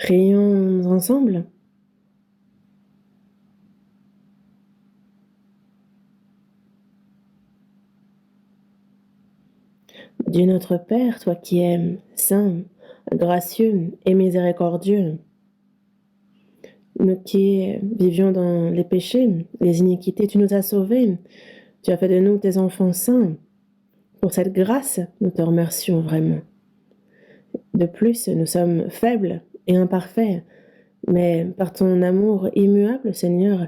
Prions ensemble. Dieu notre Père, toi qui es saint, gracieux et miséricordieux, nous qui vivions dans les péchés, les iniquités, tu nous as sauvés. Tu as fait de nous tes enfants saints. Pour cette grâce, nous te remercions vraiment. De plus, nous sommes faibles et imparfaits, mais par ton amour immuable, Seigneur,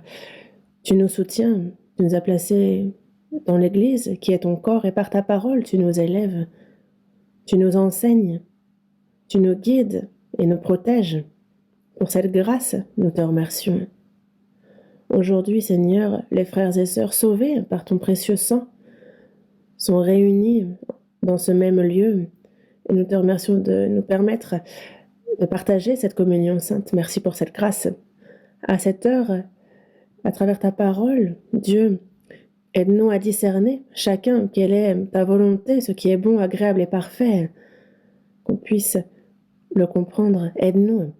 tu nous soutiens, tu nous as placés dans l'Église qui est ton corps et par ta parole, tu nous élèves, tu nous enseignes, tu nous guides et nous protèges. Pour cette grâce, nous te remercions. Aujourd'hui, Seigneur, les frères et sœurs sauvés par ton précieux sang sont réunis dans ce même lieu et nous te remercions de nous permettre de partager cette communion sainte. Merci pour cette grâce. À cette heure, à travers ta parole, Dieu, aide-nous à discerner chacun quelle est ta volonté, ce qui est bon, agréable et parfait, qu'on puisse le comprendre. Aide-nous.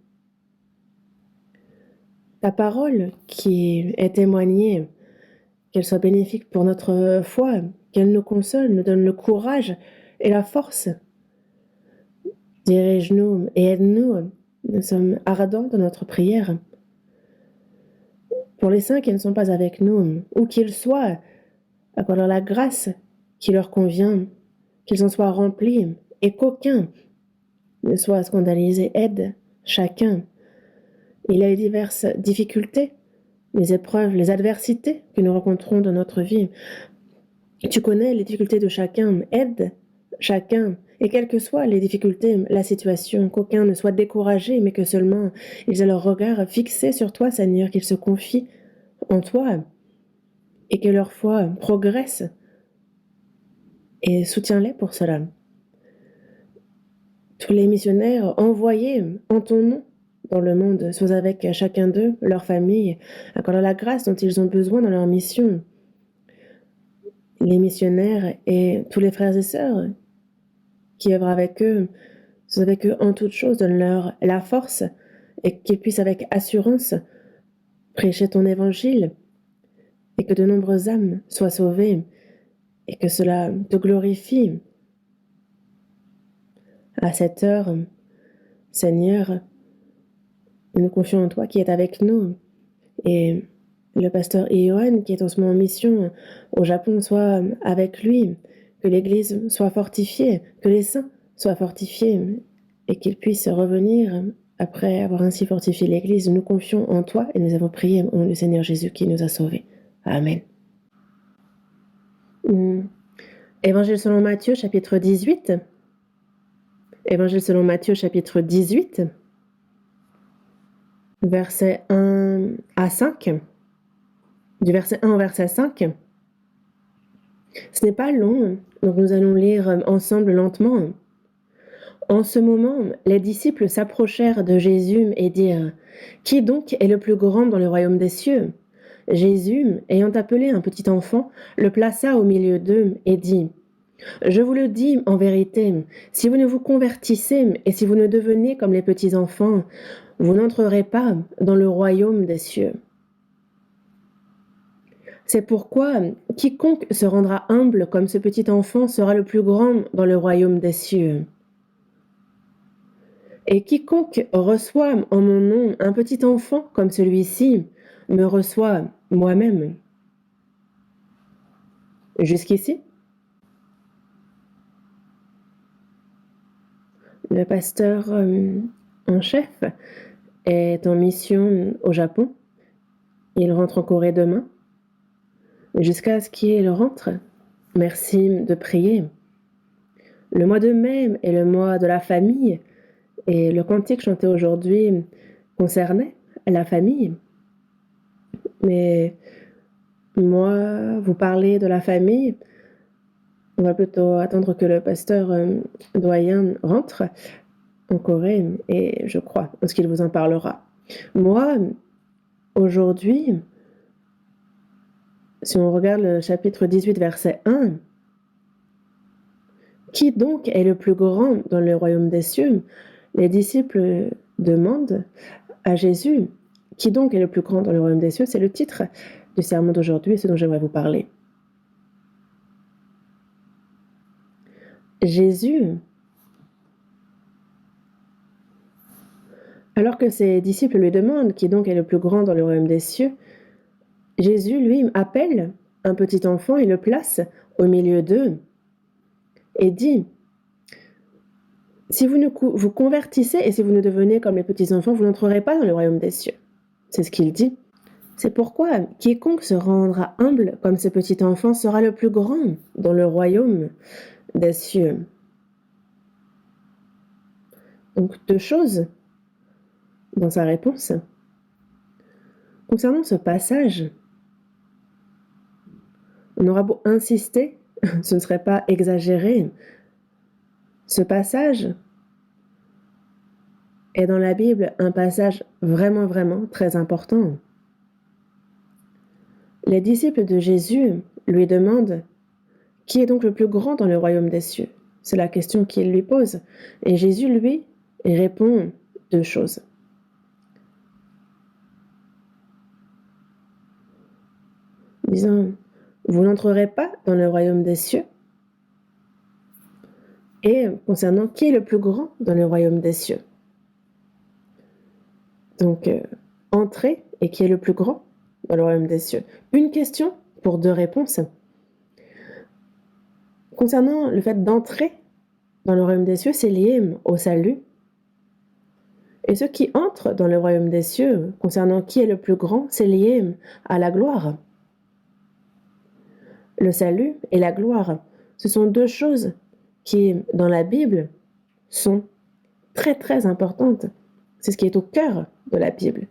Ta parole qui est témoignée, qu'elle soit bénéfique pour notre foi, qu'elle nous console, nous donne le courage et la force. Dirige-nous et aide-nous. Nous sommes ardents dans notre prière. Pour les saints qui ne sont pas avec nous, où qu'ils soient, accorde-leur la grâce qui leur convient, qu'ils en soient remplis et qu'aucun ne soit scandalisé. Aide chacun. Il y a les diverses difficultés, les épreuves, les adversités que nous rencontrons dans notre vie. Tu connais les difficultés de chacun. Aide chacun. Et quelles que soient les difficultés, la situation, qu'aucun ne soit découragé, mais que seulement ils aient leur regard fixé sur toi, Seigneur, qu'ils se confient en toi et que leur foi progresse. Et soutiens-les pour cela. Tous les missionnaires envoyés en ton nom dans le monde, sois avec chacun d'eux, leur famille, accorde la grâce dont ils ont besoin dans leur mission. Les missionnaires et tous les frères et sœurs qui œuvrent avec eux, sois avec eux en toutes choses, donne-leur la force et qu'ils puissent avec assurance prêcher ton évangile et que de nombreuses âmes soient sauvées et que cela te glorifie. À cette heure, Seigneur, nous confions en toi qui est avec nous et le pasteur Iohan qui est en ce moment en mission au Japon soit avec lui, que l'Église soit fortifiée, que les saints soient fortifiés et qu'ils puissent revenir après avoir ainsi fortifié l'Église. Nous confions en toi et nous avons prié au nom du Seigneur Jésus qui nous a sauvés. Amen. Évangile selon Matthieu, chapitre 18. Évangile selon Matthieu, chapitre 18, versets 1 à 5. Du verset 1 au verset 5. Ce n'est pas long, donc nous allons lire ensemble lentement. En ce moment, les disciples s'approchèrent de Jésus et dirent : « Qui donc est le plus grand dans le royaume des cieux ? Jésus, ayant appelé un petit enfant, le plaça au milieu d'eux et dit : « Je vous le dis en vérité, si vous ne vous convertissez et si vous ne devenez comme les petits enfants, vous n'entrerez pas dans le royaume des cieux. C'est pourquoi quiconque se rendra humble comme ce petit enfant sera le plus grand dans le royaume des cieux. Et quiconque reçoit en mon nom un petit enfant comme celui-ci, me reçoit moi-même. » Jusqu'ici, le pasteur en chef est en mission au Japon. Il rentre en Corée demain. Jusqu'à ce qu'il rentre, merci de prier. Le mois de mai est le mois de la famille et le cantique chanté aujourd'hui concernait la famille. Mais moi, vous parlez de la famille, on va plutôt attendre que le pasteur doyen rentre en Corée et je crois ce qu'il vous en parlera. Moi, aujourd'hui, si on regarde le chapitre 18, verset 1, qui donc est le plus grand dans le royaume des cieux ? Les disciples demande à Jésus, qui donc est le plus grand dans le royaume des cieux? C'est le titre du sermon d'aujourd'hui et ce dont j'aimerais vous parler. Jésus, alors que ses disciples lui demandent qui donc est le plus grand dans le royaume des cieux, Jésus, lui, appelle un petit enfant et le place au milieu d'eux et dit: si vous vous convertissez et si vous ne devenez comme les petits enfants, vous n'entrerez pas dans le royaume des cieux. C'est ce qu'il dit. C'est pourquoi quiconque se rendra humble comme ce petit enfant sera le plus grand dans le royaume des cieux. Donc, deux choses dans sa réponse. Concernant ce passage, on aura beau insister, ce ne serait pas exagéré. Ce passage est dans la Bible un passage vraiment, vraiment très important. Les disciples de Jésus lui demandent: qui est donc le plus grand dans le royaume des cieux? C'est la question qu'ils lui posent. Et Jésus, lui, répond deux choses. Disant: vous n'entrerez pas dans le royaume des cieux. Et concernant qui est le plus grand dans le royaume des cieux. Donc, entrer et qui est le plus grand dans le royaume des cieux. Une question pour deux réponses. Concernant le fait d'entrer dans le royaume des cieux, c'est lié au salut. Et ceux qui entrent dans le royaume des cieux, concernant qui est le plus grand, c'est lié à la gloire. Le salut et la gloire, ce sont deux choses qui, dans la Bible, sont très très importantes. C'est ce qui est au cœur de la Bible.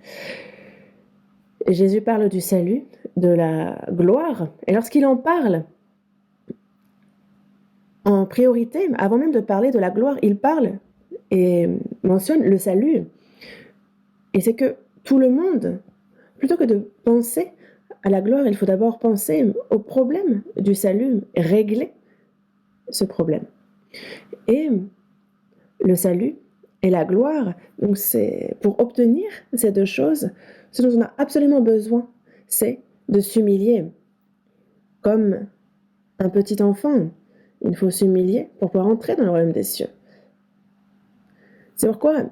Et Jésus parle du salut, de la gloire, et lorsqu'il en parle, en priorité, avant même de parler de la gloire, il parle et mentionne le salut. Et c'est que tout le monde, plutôt que de penser à la gloire, il faut d'abord penser au problème du salut, régler ce problème. Et le salut et la gloire, donc c'est pour obtenir ces deux choses, ce dont on a absolument besoin, c'est de s'humilier. Comme un petit enfant, il faut s'humilier pour pouvoir entrer dans le royaume des cieux. C'est pourquoi,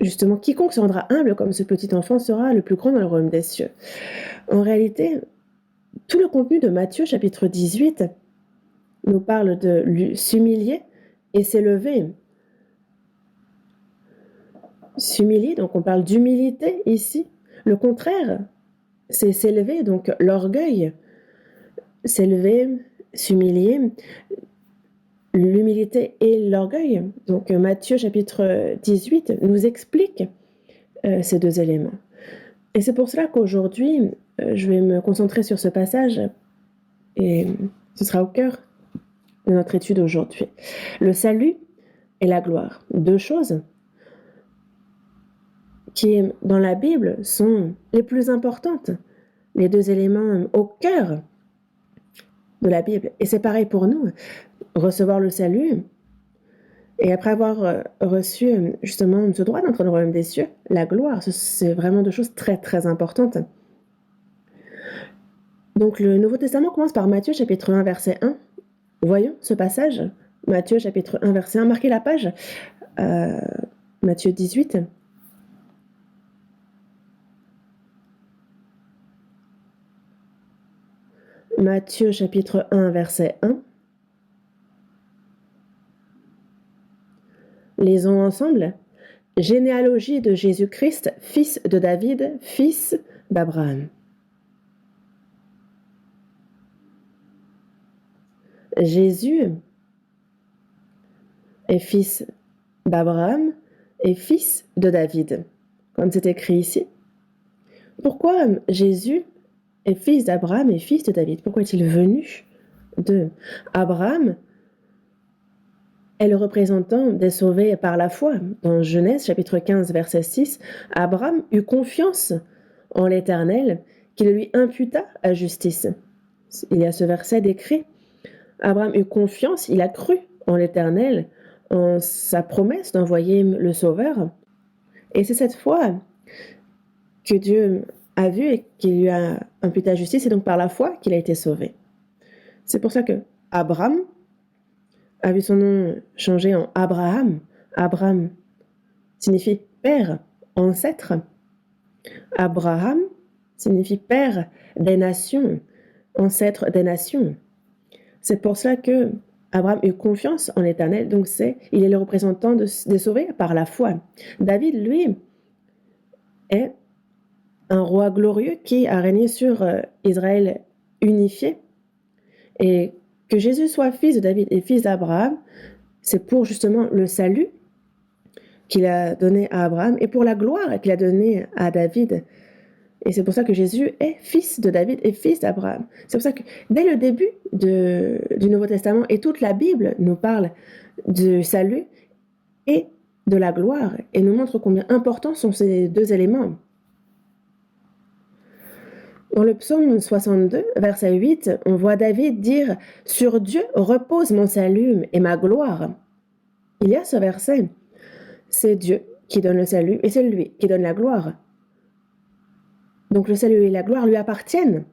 justement, quiconque se rendra humble comme ce petit enfant sera le plus grand dans le royaume des cieux. En réalité, tout le contenu de Matthieu, chapitre 18, nous parle de s'humilier et s'élever. S'humilier, donc on parle d'humilité ici. Le contraire, c'est s'élever, donc l'orgueil. S'élever, s'humilier, l'humilité et l'orgueil. Donc Matthieu chapitre 18 nous explique ces deux éléments. Et c'est pour cela qu'aujourd'hui, je vais me concentrer sur ce passage et ce sera au cœur de notre étude aujourd'hui. Le salut et la gloire, deux choses qui, dans la Bible, sont les plus importantes, les deux éléments au cœur de la Bible. Et c'est pareil pour nous, recevoir le salut, et après avoir reçu justement ce droit d'entrer dans le royaume des cieux, la gloire, c'est vraiment deux choses très très importantes. Donc le Nouveau Testament commence par Matthieu chapitre 1 verset 1. Voyons ce passage, Matthieu chapitre 1 verset 1, marquez la page, Matthieu 18. Matthieu chapitre 1 verset 1. Lisons ensemble. Généalogie de Jésus-Christ, fils de David, fils d'Abraham. Jésus est fils d'Abraham et fils de David, comme c'est écrit ici. Pourquoi Jésus est fils d'Abraham et fils de David? Pourquoi est-il venu de Abraham? Est le représentant des sauvés par la foi. Dans Genèse chapitre 15 verset 6, Abraham eut confiance en l'Éternel qui le lui imputa à justice. Il y a ce verset décrit. Abraham eut confiance, il a cru en l'Éternel, en sa promesse d'envoyer le Sauveur. Et c'est cette foi que Dieu a vue et qui lui a imputé la justice, et donc par la foi qu'il a été sauvé. C'est pour ça que Abraham a vu son nom changé en Abraham. Abraham signifie père, ancêtre. Abraham signifie père des nations, ancêtre des nations. C'est pour cela que Abraham eut confiance en l'Éternel, donc il est le représentant des sauvés par la foi. David, lui, est un roi glorieux qui a régné sur Israël unifié. Et que Jésus soit fils de David et fils d'Abraham, c'est pour justement le salut qu'il a donné à Abraham et pour la gloire qu'il a donnée à David. Et c'est pour ça que Jésus est fils de David et fils d'Abraham. C'est pour ça que dès le début du Nouveau Testament et toute la Bible nous parle du salut et de la gloire et nous montre combien importants sont ces deux éléments. Dans le psaume 62, verset 8, on voit David dire « Sur Dieu repose mon salut et ma gloire ». Il y a ce verset. C'est Dieu qui donne le salut et c'est lui qui donne la gloire. Donc le salut et la gloire lui appartiennent.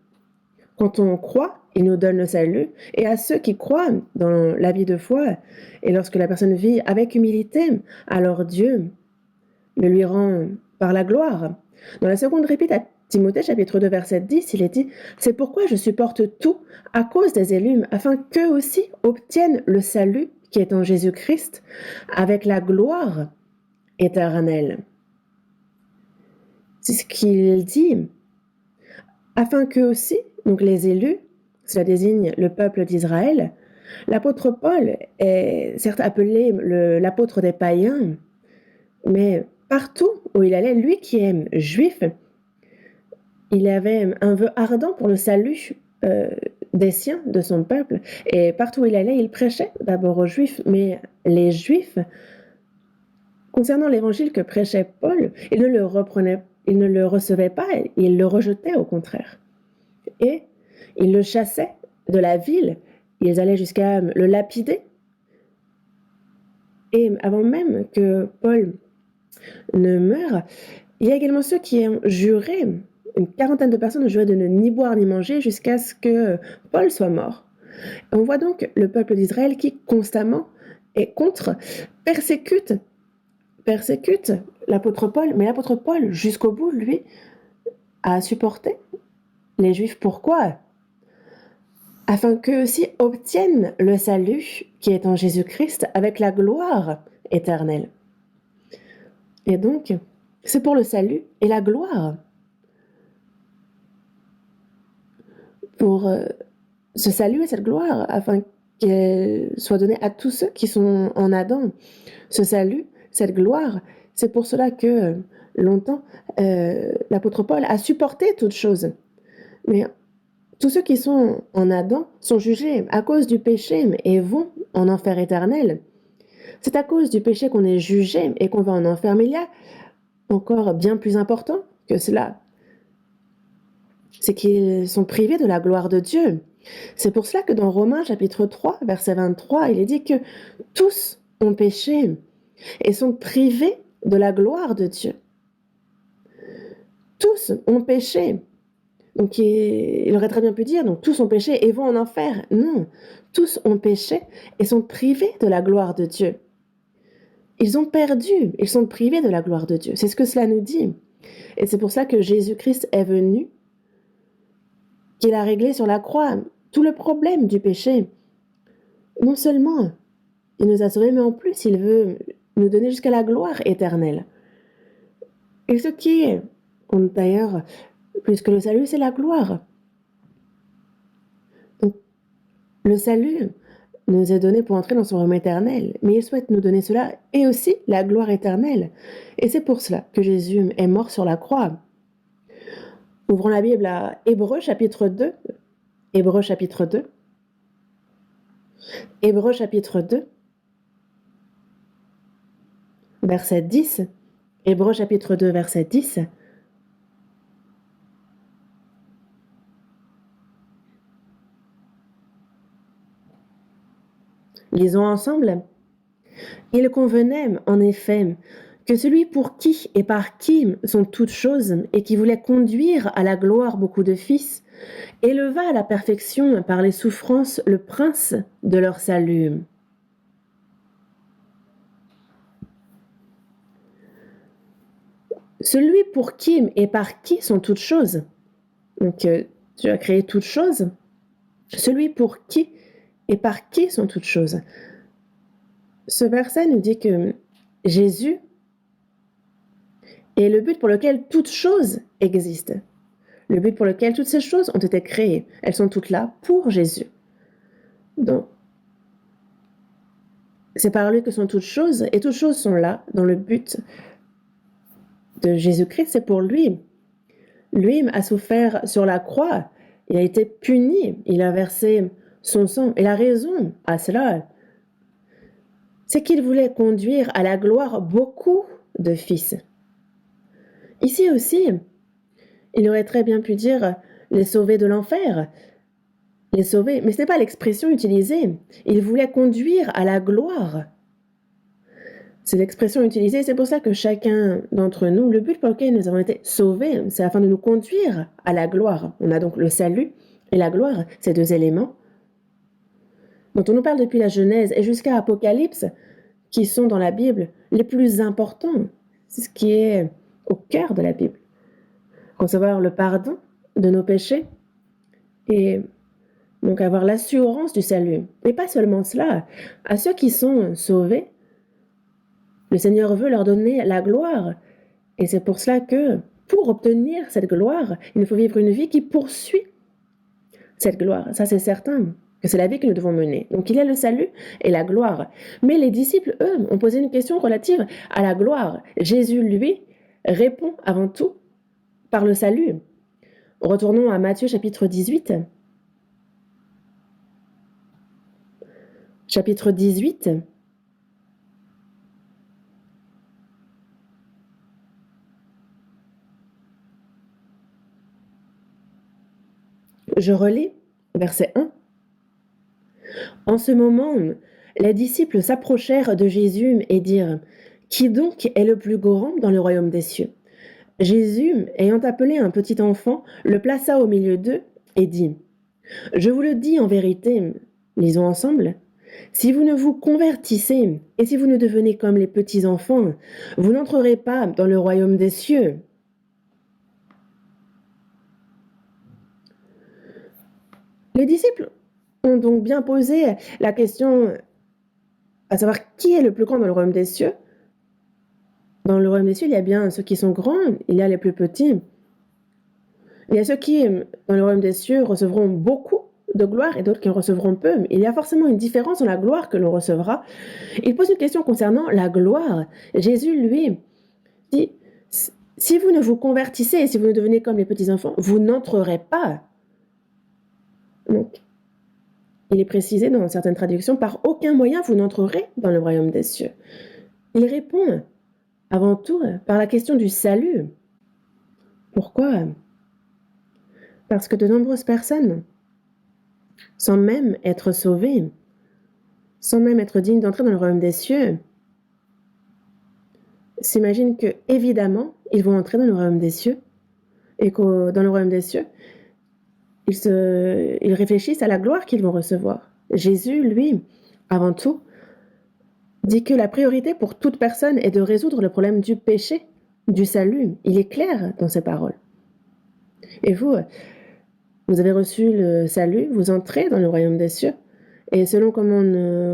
Quand on croit, il nous donne le salut. Et à ceux qui croient dans la vie de foi, et lorsque la personne vit avec humilité, alors Dieu le lui rend par la gloire. Dans la seconde épître à Timothée, chapitre 2, verset 10, il est dit « C'est pourquoi je supporte tout à cause des élus, afin qu'eux aussi obtiennent le salut qui est en Jésus-Christ, avec la gloire éternelle. » C'est ce qu'il dit. Afin qu'eux aussi, donc les élus, cela désigne le peuple d'Israël, l'apôtre Paul est certes appelé l'apôtre des païens, mais partout où il allait, lui qui est juif, il avait un vœu ardent pour le salut des siens, de son peuple, et partout où il allait, il prêchait d'abord aux juifs, mais les juifs, concernant l'évangile que prêchait Paul, ils ne le recevaient pas, ils le rejetaient au contraire. Et ils le chassaient de la ville, ils allaient jusqu'à le lapider. Et avant même que Paul ne meure, il y a également ceux qui ont juré, une quarantaine de personnes ont juré de ne ni boire ni manger jusqu'à ce que Paul soit mort. On voit donc le peuple d'Israël qui constamment est contre, persécute l'apôtre Paul, mais l'apôtre Paul, jusqu'au bout, lui, a supporté les Juifs. Pourquoi ? Afin qu'eux aussi obtiennent le salut qui est en Jésus-Christ avec la gloire éternelle. Et donc, c'est pour le salut et la gloire. Pour ce salut et cette gloire, afin qu'elle soit donnée à tous ceux qui sont en Adam. Ce salut, cette gloire, c'est pour cela que longtemps, l'apôtre Paul a supporté toutes choses. Mais tous ceux qui sont en Adam sont jugés à cause du péché et vont en enfer éternel. C'est à cause du péché qu'on est jugé et qu'on va en enfer. Mais il y a encore bien plus important que cela. C'est qu'ils sont privés de la gloire de Dieu. C'est pour cela que dans Romains chapitre 3, verset 23, il est dit que tous ont péché et sont privés de la gloire de Dieu. Tous ont péché. Donc il aurait très bien pu dire, donc tous ont péché et vont en enfer. Non, tous ont péché et sont privés de la gloire de Dieu. Ils ont perdu, ils sont privés de la gloire de Dieu. C'est ce que cela nous dit. Et c'est pour ça que Jésus-Christ est venu, qu'il a réglé sur la croix tout le problème du péché. Non seulement il nous a sauvés, mais en plus il veut nous donner jusqu'à la gloire éternelle. Et ce qui compte d'ailleurs, plus que le salut, c'est la gloire. Donc, le salut nous est donné pour entrer dans son royaume éternel, mais il souhaite nous donner cela et aussi la gloire éternelle. Et c'est pour cela que Jésus est mort sur la croix. Ouvrons la Bible à Hébreux chapitre 2. Hébreux chapitre 2. Hébreux chapitre 2. Verset 10. Hébreux chapitre 2, verset 10. Lisons ensemble. Il convenait, en effet, que celui pour qui et par qui sont toutes choses et qui voulait conduire à la gloire beaucoup de fils, éleva à la perfection par les souffrances le prince de leur salut. Celui pour qui et par qui sont toutes choses. Donc, tu as créé toutes choses. Celui pour qui et par qui sont toutes choses. Ce verset nous dit que Jésus est le but pour lequel toutes choses existent. Le but pour lequel toutes ces choses ont été créées. Elles sont toutes là pour Jésus. Donc, c'est par lui que sont toutes choses, et toutes choses sont là dans le but de Jésus-Christ, c'est pour lui. Lui a souffert sur la croix, il a été puni, il a versé son sang, et la raison à cela, c'est qu'il voulait conduire à la gloire beaucoup de fils. Ici aussi, il aurait très bien pu dire les sauver de l'enfer, les sauver, mais ce n'est pas l'expression utilisée. Il voulait conduire à la gloire. C'est l'expression utilisée, c'est pour ça que chacun d'entre nous, le but pour lequel nous avons été sauvés, c'est afin de nous conduire à la gloire. On a donc le salut et la gloire, ces deux éléments dont on nous parle depuis la Genèse et jusqu'à Apocalypse, qui sont dans la Bible les plus importants. C'est ce qui est au cœur de la Bible. Recevoir le pardon de nos péchés et donc avoir l'assurance du salut. Et pas seulement cela, à ceux qui sont sauvés, le Seigneur veut leur donner la gloire. Et c'est pour cela que, pour obtenir cette gloire, il nous faut vivre une vie qui poursuit cette gloire. Ça, c'est certain, que c'est la vie que nous devons mener. Donc, il y a le salut et la gloire. Mais les disciples, eux, ont posé une question relative à la gloire. Jésus, lui, répond avant tout par le salut. Retournons à Matthieu chapitre 18. Chapitre 18. Je relis verset 1. En ce moment, les disciples s'approchèrent de Jésus et dirent : « Qui donc est le plus grand dans le royaume des cieux ? » Jésus, ayant appelé un petit enfant, le plaça au milieu d'eux et dit : « Je vous le dis en vérité, lisons ensemble, si vous ne vous convertissez et si vous ne devenez comme les petits enfants, vous n'entrerez pas dans le royaume des cieux. » Les disciples ont donc bien posé la question à savoir qui est le plus grand dans le royaume des cieux. Dans le royaume des cieux, il y a bien ceux qui sont grands, il y a les plus petits. Il y a ceux qui, dans le royaume des cieux, recevront beaucoup de gloire et d'autres qui en recevront peu. Il y a forcément une différence dans la gloire que l'on recevra. Il pose une question concernant la gloire. Jésus, lui, dit : « Si vous ne vous convertissez et si vous ne devenez comme les petits-enfants, vous n'entrerez pas. » Donc, il est précisé dans certaines traductions, par aucun moyen vous n'entrerez dans le royaume des cieux. Il répond avant tout par la question du salut. Pourquoi ? Parce que de nombreuses personnes, sans même être sauvées, sans même être dignes d'entrer dans le royaume des cieux, s'imaginent que, évidemment, ils vont entrer dans le royaume des cieux et que dans le royaume des cieux, ils réfléchissent à la gloire qu'ils vont recevoir. Jésus, lui, avant tout, dit que la priorité pour toute personne est de résoudre le problème du péché, du salut. Il est clair dans ses paroles. Et vous avez reçu le salut, vous entrez dans le royaume des cieux, et selon comment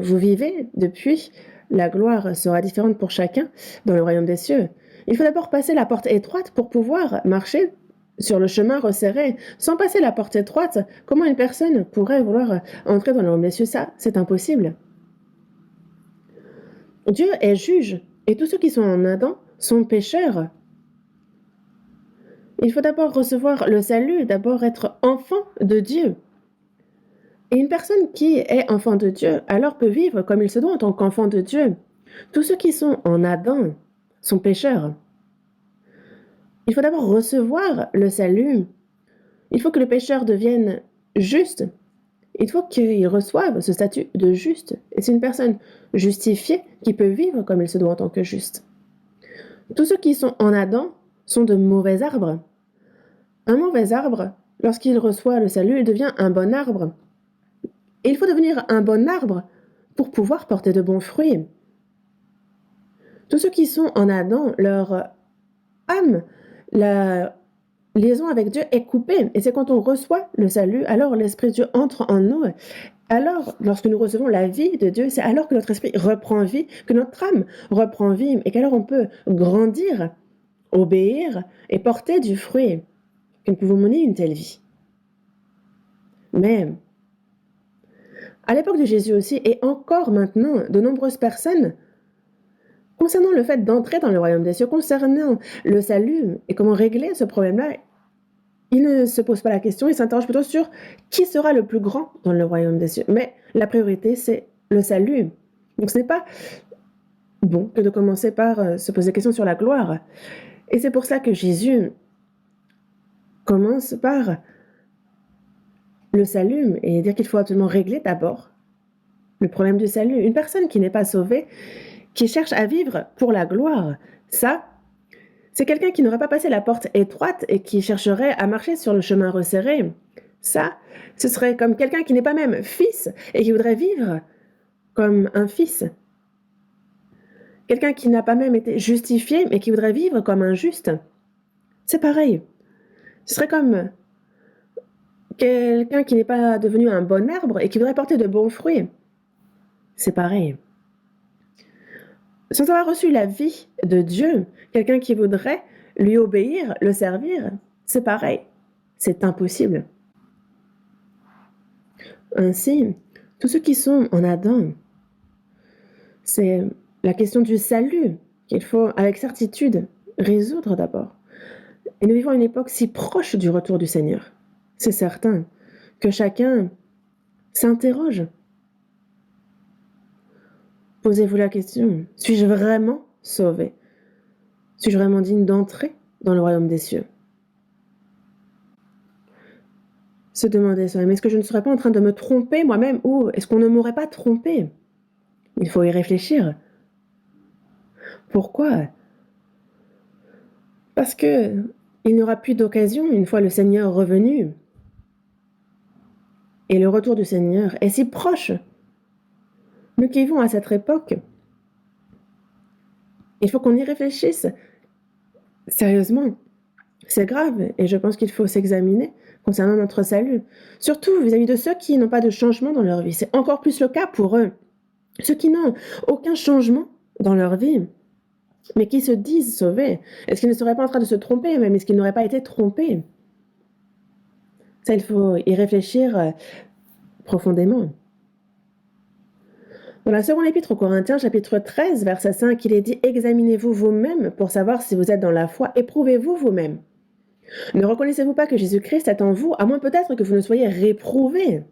vous vivez depuis, la gloire sera différente pour chacun dans le royaume des cieux. Il faut d'abord passer la porte étroite pour pouvoir marcher sur le chemin resserré. Sans passer la porte étroite, comment une personne pourrait vouloir entrer dans le royaume des cieux ? Ça, c'est impossible. Dieu est juge, et tous ceux qui sont en Adam sont pécheurs. Il faut d'abord recevoir le salut, d'abord être enfant de Dieu. Et une personne qui est enfant de Dieu, alors peut vivre comme il se doit en tant qu'enfant de Dieu. Tous ceux qui sont en Adam sont pécheurs. Il faut d'abord recevoir le salut. Il faut que le pécheur devienne juste. Il faut qu'il reçoive ce statut de juste. Et c'est une personne justifiée qui peut vivre comme il se doit en tant que juste. Tous ceux qui sont en Adam sont de mauvais arbres. Un mauvais arbre, lorsqu'il reçoit le salut, il devient un bon arbre. Et il faut devenir un bon arbre pour pouvoir porter de bons fruits. Tous ceux qui sont en Adam, leur âme, la liaison avec Dieu est coupée. Et c'est quand on reçoit le salut, alors l'Esprit de Dieu entre en nous. Alors, lorsque nous recevons la vie de Dieu, c'est alors que notre esprit reprend vie, que notre âme reprend vie, et qu'alors on peut grandir, obéir et porter du fruit, que nous pouvons mener une telle vie. Mais, à l'époque de Jésus aussi, et encore maintenant, de nombreuses personnes, concernant le fait d'entrer dans le royaume des cieux, concernant le salut et comment régler ce problème-là, ils ne se posent pas la question, ils s'interrogent plutôt sur qui sera le plus grand dans le royaume des cieux. Mais la priorité, c'est le salut. Donc ce n'est pas bon que de commencer par se poser des questions sur la gloire. Et c'est pour ça que Jésus commence par le salut et dire qu'il faut absolument régler d'abord le problème du salut. Une personne qui n'est pas sauvée, qui cherche à vivre pour la gloire, ça, c'est quelqu'un qui n'aurait pas passé la porte étroite et qui chercherait à marcher sur le chemin resserré. Ça, ce serait comme quelqu'un qui n'est pas même fils et qui voudrait vivre comme un fils. Quelqu'un qui n'a pas même été justifié mais qui voudrait vivre comme un juste. C'est pareil. Ce serait comme quelqu'un qui n'est pas devenu un bon arbre et qui voudrait porter de bons fruits. C'est pareil. Sans avoir reçu la vie de Dieu, quelqu'un qui voudrait lui obéir, le servir, c'est pareil. C'est impossible. Ainsi, tous ceux qui sont en Adam, c'est la question du salut qu'il faut, avec certitude, résoudre d'abord. Et nous vivons une époque si proche du retour du Seigneur. C'est certain que chacun s'interroge. Posez-vous la question, suis-je vraiment sauvé? Suis-je vraiment digne d'entrer dans le royaume des cieux? Se demander soi-même, est-ce que je ne serais pas en train de me tromper moi-même ou est-ce qu'on ne m'aurait pas trompé? Il faut y réfléchir. Pourquoi? Parce que il n'y aura plus d'occasion une fois le Seigneur revenu. Et le retour du Seigneur est si proche. Nous qui vivons à cette époque, il faut qu'on y réfléchisse sérieusement. C'est grave et je pense qu'il faut s'examiner concernant notre salut. Surtout vis-à-vis de ceux qui n'ont pas de changement dans leur vie. C'est encore plus le cas pour eux. Ceux qui n'ont aucun changement dans leur vie, mais qui se disent sauvés. Est-ce qu'ils ne seraient pas en train de se tromper même? Est-ce qu'ils n'auraient pas été trompés? Ça, il faut y réfléchir profondément. Dans la seconde épître aux Corinthiens, chapitre 13, verset 5, il est dit « Examinez-vous vous-même pour savoir si vous êtes dans la foi, éprouvez-vous vous-même. Ne reconnaissez-vous pas que Jésus-Christ est en vous, à moins peut-être que vous ne soyez réprouvés.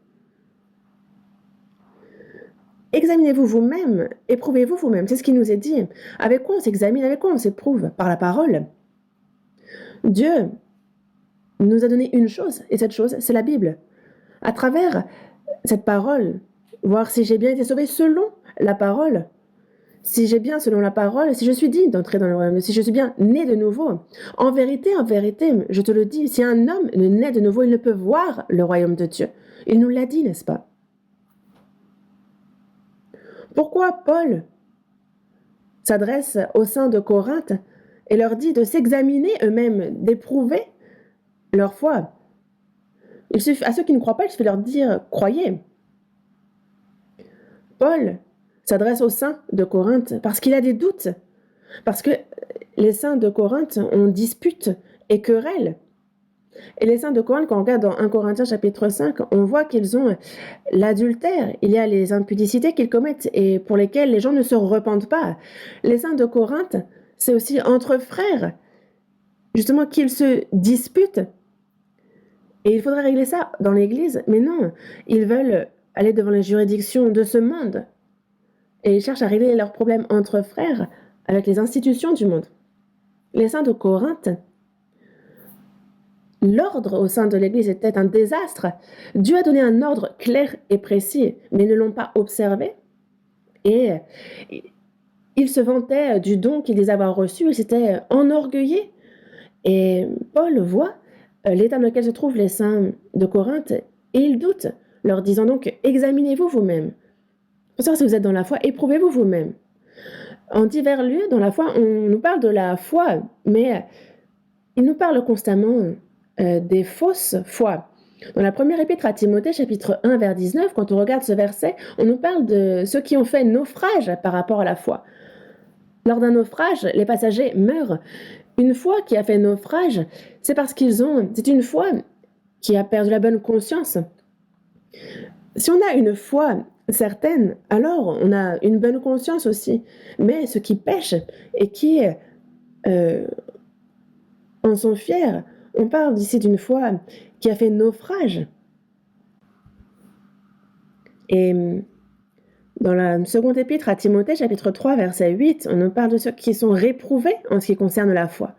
Examinez-vous vous-même, éprouvez-vous vous-même. » C'est ce qui nous est dit. Avec quoi on s'examine, avec quoi on s'éprouve? Par la parole. Dieu nous a donné une chose, et cette chose, c'est la Bible. À travers cette parole, voir si j'ai bien été sauvé selon la parole, si j'ai bien selon la parole, si je suis digne d'entrer dans le royaume, si je suis bien né de nouveau. En vérité, je te le dis, si un homme ne naît de nouveau, il ne peut voir le royaume de Dieu. Il nous l'a dit, n'est-ce pas? Pourquoi Paul s'adresse aux saints de Corinthe et leur dit de s'examiner eux-mêmes, d'éprouver leur foi? À ceux qui ne croient pas, il suffit de leur dire « croyez ». Paul s'adresse aux saints de Corinthe parce qu'il a des doutes, parce que les saints de Corinthe ont dispute et querelle. Et les saints de Corinthe, quand on regarde dans 1 Corinthiens chapitre 5, on voit qu'ils ont l'adultère, il y a les impudicités qu'ils commettent et pour lesquelles les gens ne se repentent pas. Les saints de Corinthe, c'est aussi entre frères, justement qu'ils se disputent. Et il faudrait régler ça dans l'Église, mais non, ils veulent aller devant les juridictions de ce monde. Et ils cherchent à régler leurs problèmes entre frères avec les institutions du monde. Les saints de Corinthe, l'ordre au sein de l'Église était un désastre. Dieu a donné un ordre clair et précis, mais ils ne l'ont pas observé. Et ils se vantaient du don qu'ils disaient avoir reçu, ils s'étaient enorgueillis. Et Paul voit l'état dans lequel se trouvent les saints de Corinthe et il doute, leur disant donc examinez-vous vous-même. Pour savoir si vous êtes dans la foi, éprouvez-vous vous-même. En divers lieux, dans la foi, on nous parle de la foi, mais il nous parle constamment des fausses foi. Dans la première épître à Timothée, chapitre 1, vers 19, quand on regarde ce verset, on nous parle de ceux qui ont fait naufrage par rapport à la foi. Lors d'un naufrage, les passagers meurent. Une foi qui a fait naufrage, c'est parce c'est une foi qui a perdu la bonne conscience. Si on a une foi certaine, alors on a une bonne conscience aussi. Mais ceux qui pêchent et qui en sont fiers, on parle ici d'une foi qui a fait naufrage. Et dans la seconde épître à Timothée, chapitre 3, verset 8, on nous parle de ceux qui sont réprouvés en ce qui concerne la foi.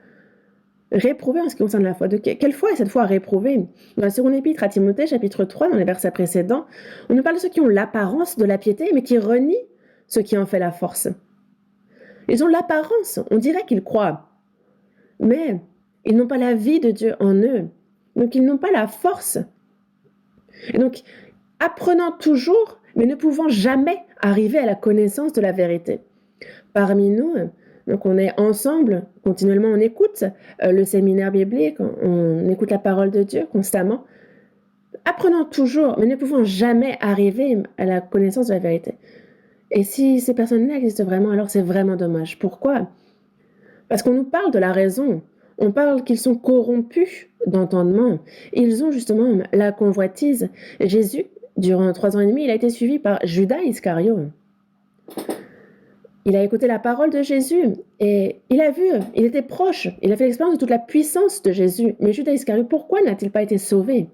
Réprouvés en ce qui concerne la foi. De quelle foi est cette foi réprouvée? Dans la seconde épître à Timothée, chapitre 3, dans les versets précédents, on nous parle de ceux qui ont l'apparence de la piété, mais qui renient ce qui en fait la force. Ils ont l'apparence, on dirait qu'ils croient, mais ils n'ont pas la vie de Dieu en eux. Donc ils n'ont pas la force. Et donc, apprenant toujours, mais ne pouvant jamais arriver à la connaissance de la vérité. Parmi nous, donc on est ensemble, continuellement on écoute le séminaire biblique, on écoute la parole de Dieu constamment, apprenant toujours, mais ne pouvant jamais arriver à la connaissance de la vérité. Et si ces personnes-là existent vraiment, alors c'est vraiment dommage. Pourquoi? Parce qu'on nous parle de la raison, on parle qu'ils sont corrompus d'entendement. Ils ont justement la convoitise. Jésus, durant 3 ans et demi, il a été suivi par Judas Iscariote. Il a écouté la parole de Jésus et il a vu, il était proche, il a fait l'expérience de toute la puissance de Jésus. Mais Judas Iscariote, pourquoi n'a-t-il pas été sauvé?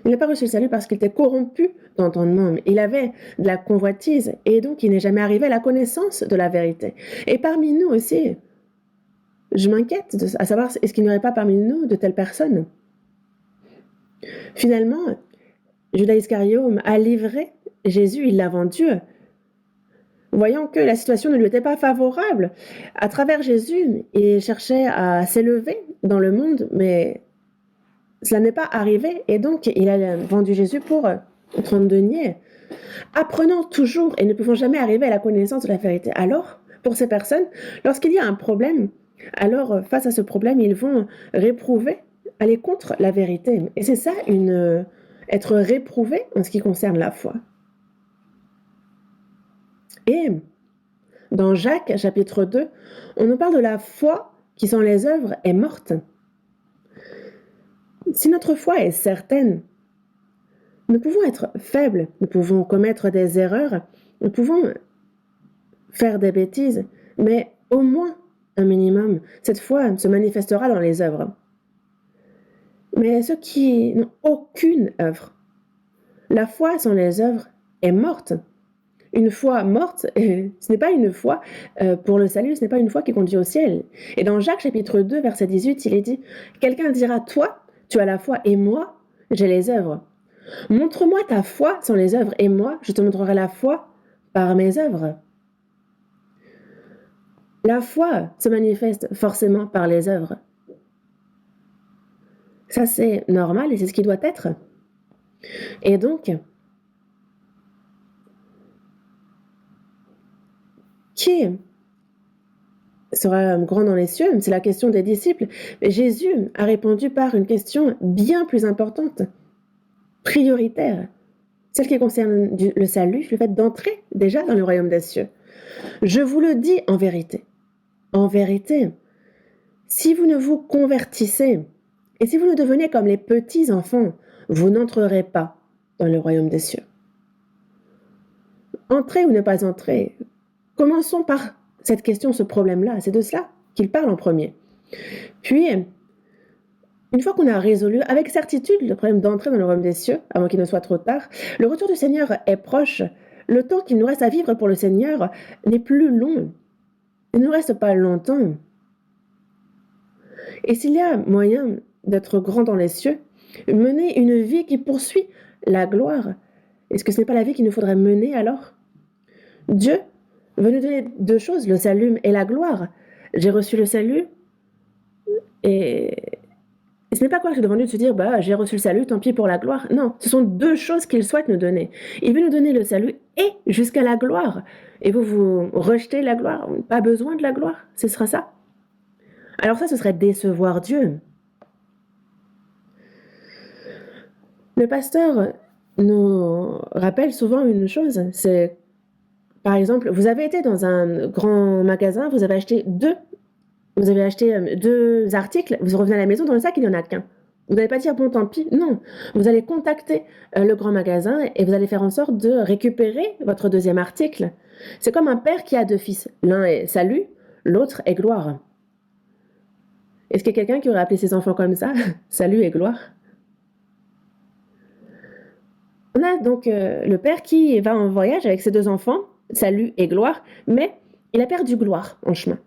Il n'a pas reçu le salut parce qu'il était corrompu d'entendement. Il avait de la convoitise et donc il n'est jamais arrivé à la connaissance de la vérité. Et parmi nous aussi, je m'inquiète à savoir est-ce qu'il n'y aurait pas parmi nous de telles personnes. Finalement, Judas Iscariote a livré Jésus, il l'a vendu. Voyant que la situation ne lui était pas favorable, à travers Jésus, il cherchait à s'élever dans le monde, mais cela n'est pas arrivé, et donc il a vendu Jésus pour 30 deniers, apprenant toujours et ne pouvant jamais arriver à la connaissance de la vérité. Alors, pour ces personnes, lorsqu'il y a un problème, alors face à ce problème, ils vont réprouver, aller contre la vérité. Et c'est ça, être réprouvé en ce qui concerne la foi. Et dans Jacques, chapitre 2, on nous parle de la foi qui, sans les œuvres, est morte. Si notre foi est certaine, nous pouvons être faibles, nous pouvons commettre des erreurs, nous pouvons faire des bêtises, mais au moins un minimum, cette foi se manifestera dans les œuvres. Mais ceux qui n'ont aucune œuvre, la foi sans les œuvres est morte. Une foi morte, ce n'est pas une foi pour le salut, ce n'est pas une foi qui conduit au ciel. Et dans Jacques chapitre 2, verset 18, il est dit « Quelqu'un dira, toi, tu as la foi et moi, j'ai les œuvres. Montre-moi ta foi sans les œuvres et moi, je te montrerai la foi par mes œuvres. » La foi se manifeste forcément par les œuvres. Ça, c'est normal et c'est ce qui doit être. Et donc, qui sera grand dans les cieux? C'est la question des disciples. Mais Jésus a répondu par une question bien plus importante, prioritaire, celle qui concerne le salut, le fait d'entrer déjà dans le royaume des cieux. Je vous le dis en vérité, si vous ne vous convertissez et si vous ne devenez comme les petits enfants, vous n'entrerez pas dans le royaume des cieux. Entrer ou ne pas entrer, commençons par cette question, ce problème-là. C'est de cela qu'il parle en premier. Puis, une fois qu'on a résolu avec certitude le problème d'entrer dans le royaume des cieux, avant qu'il ne soit trop tard, le retour du Seigneur est proche. Le temps qu'il nous reste à vivre pour le Seigneur n'est plus long. Il ne nous reste pas longtemps. Et s'il y a moyen d'être grand dans les cieux, mener une vie qui poursuit la gloire, est-ce que ce n'est pas la vie qu'il nous faudrait mener alors? Dieu veut nous donner deux choses, le salut et la gloire. J'ai reçu le salut et ce n'est pas quoi que devant Dieu de se dire, bah, j'ai reçu le salut, tant pis pour la gloire. Non, ce sont deux choses qu'il souhaite nous donner. Il veut nous donner le salut et jusqu'à la gloire. Et vous rejetez la gloire, pas besoin de la gloire, ce sera ça. Alors ça, ce serait décevoir Dieu. Le pasteur nous rappelle souvent une chose, c'est, par exemple, vous avez été dans un grand magasin, vous avez acheté deux articles, vous revenez à la maison, dans le sac, il n'y en a qu'un. Vous n'allez pas dire, bon, tant pis, non. Vous allez contacter le grand magasin et vous allez faire en sorte de récupérer votre deuxième article. C'est comme un père qui a deux fils. L'un est salut, l'autre est gloire. Est-ce qu'il y a quelqu'un qui aurait appelé ses enfants comme ça? Salut et gloire. On a donc le père qui va en voyage avec ses deux enfants, salut et gloire, mais il a perdu gloire en chemin.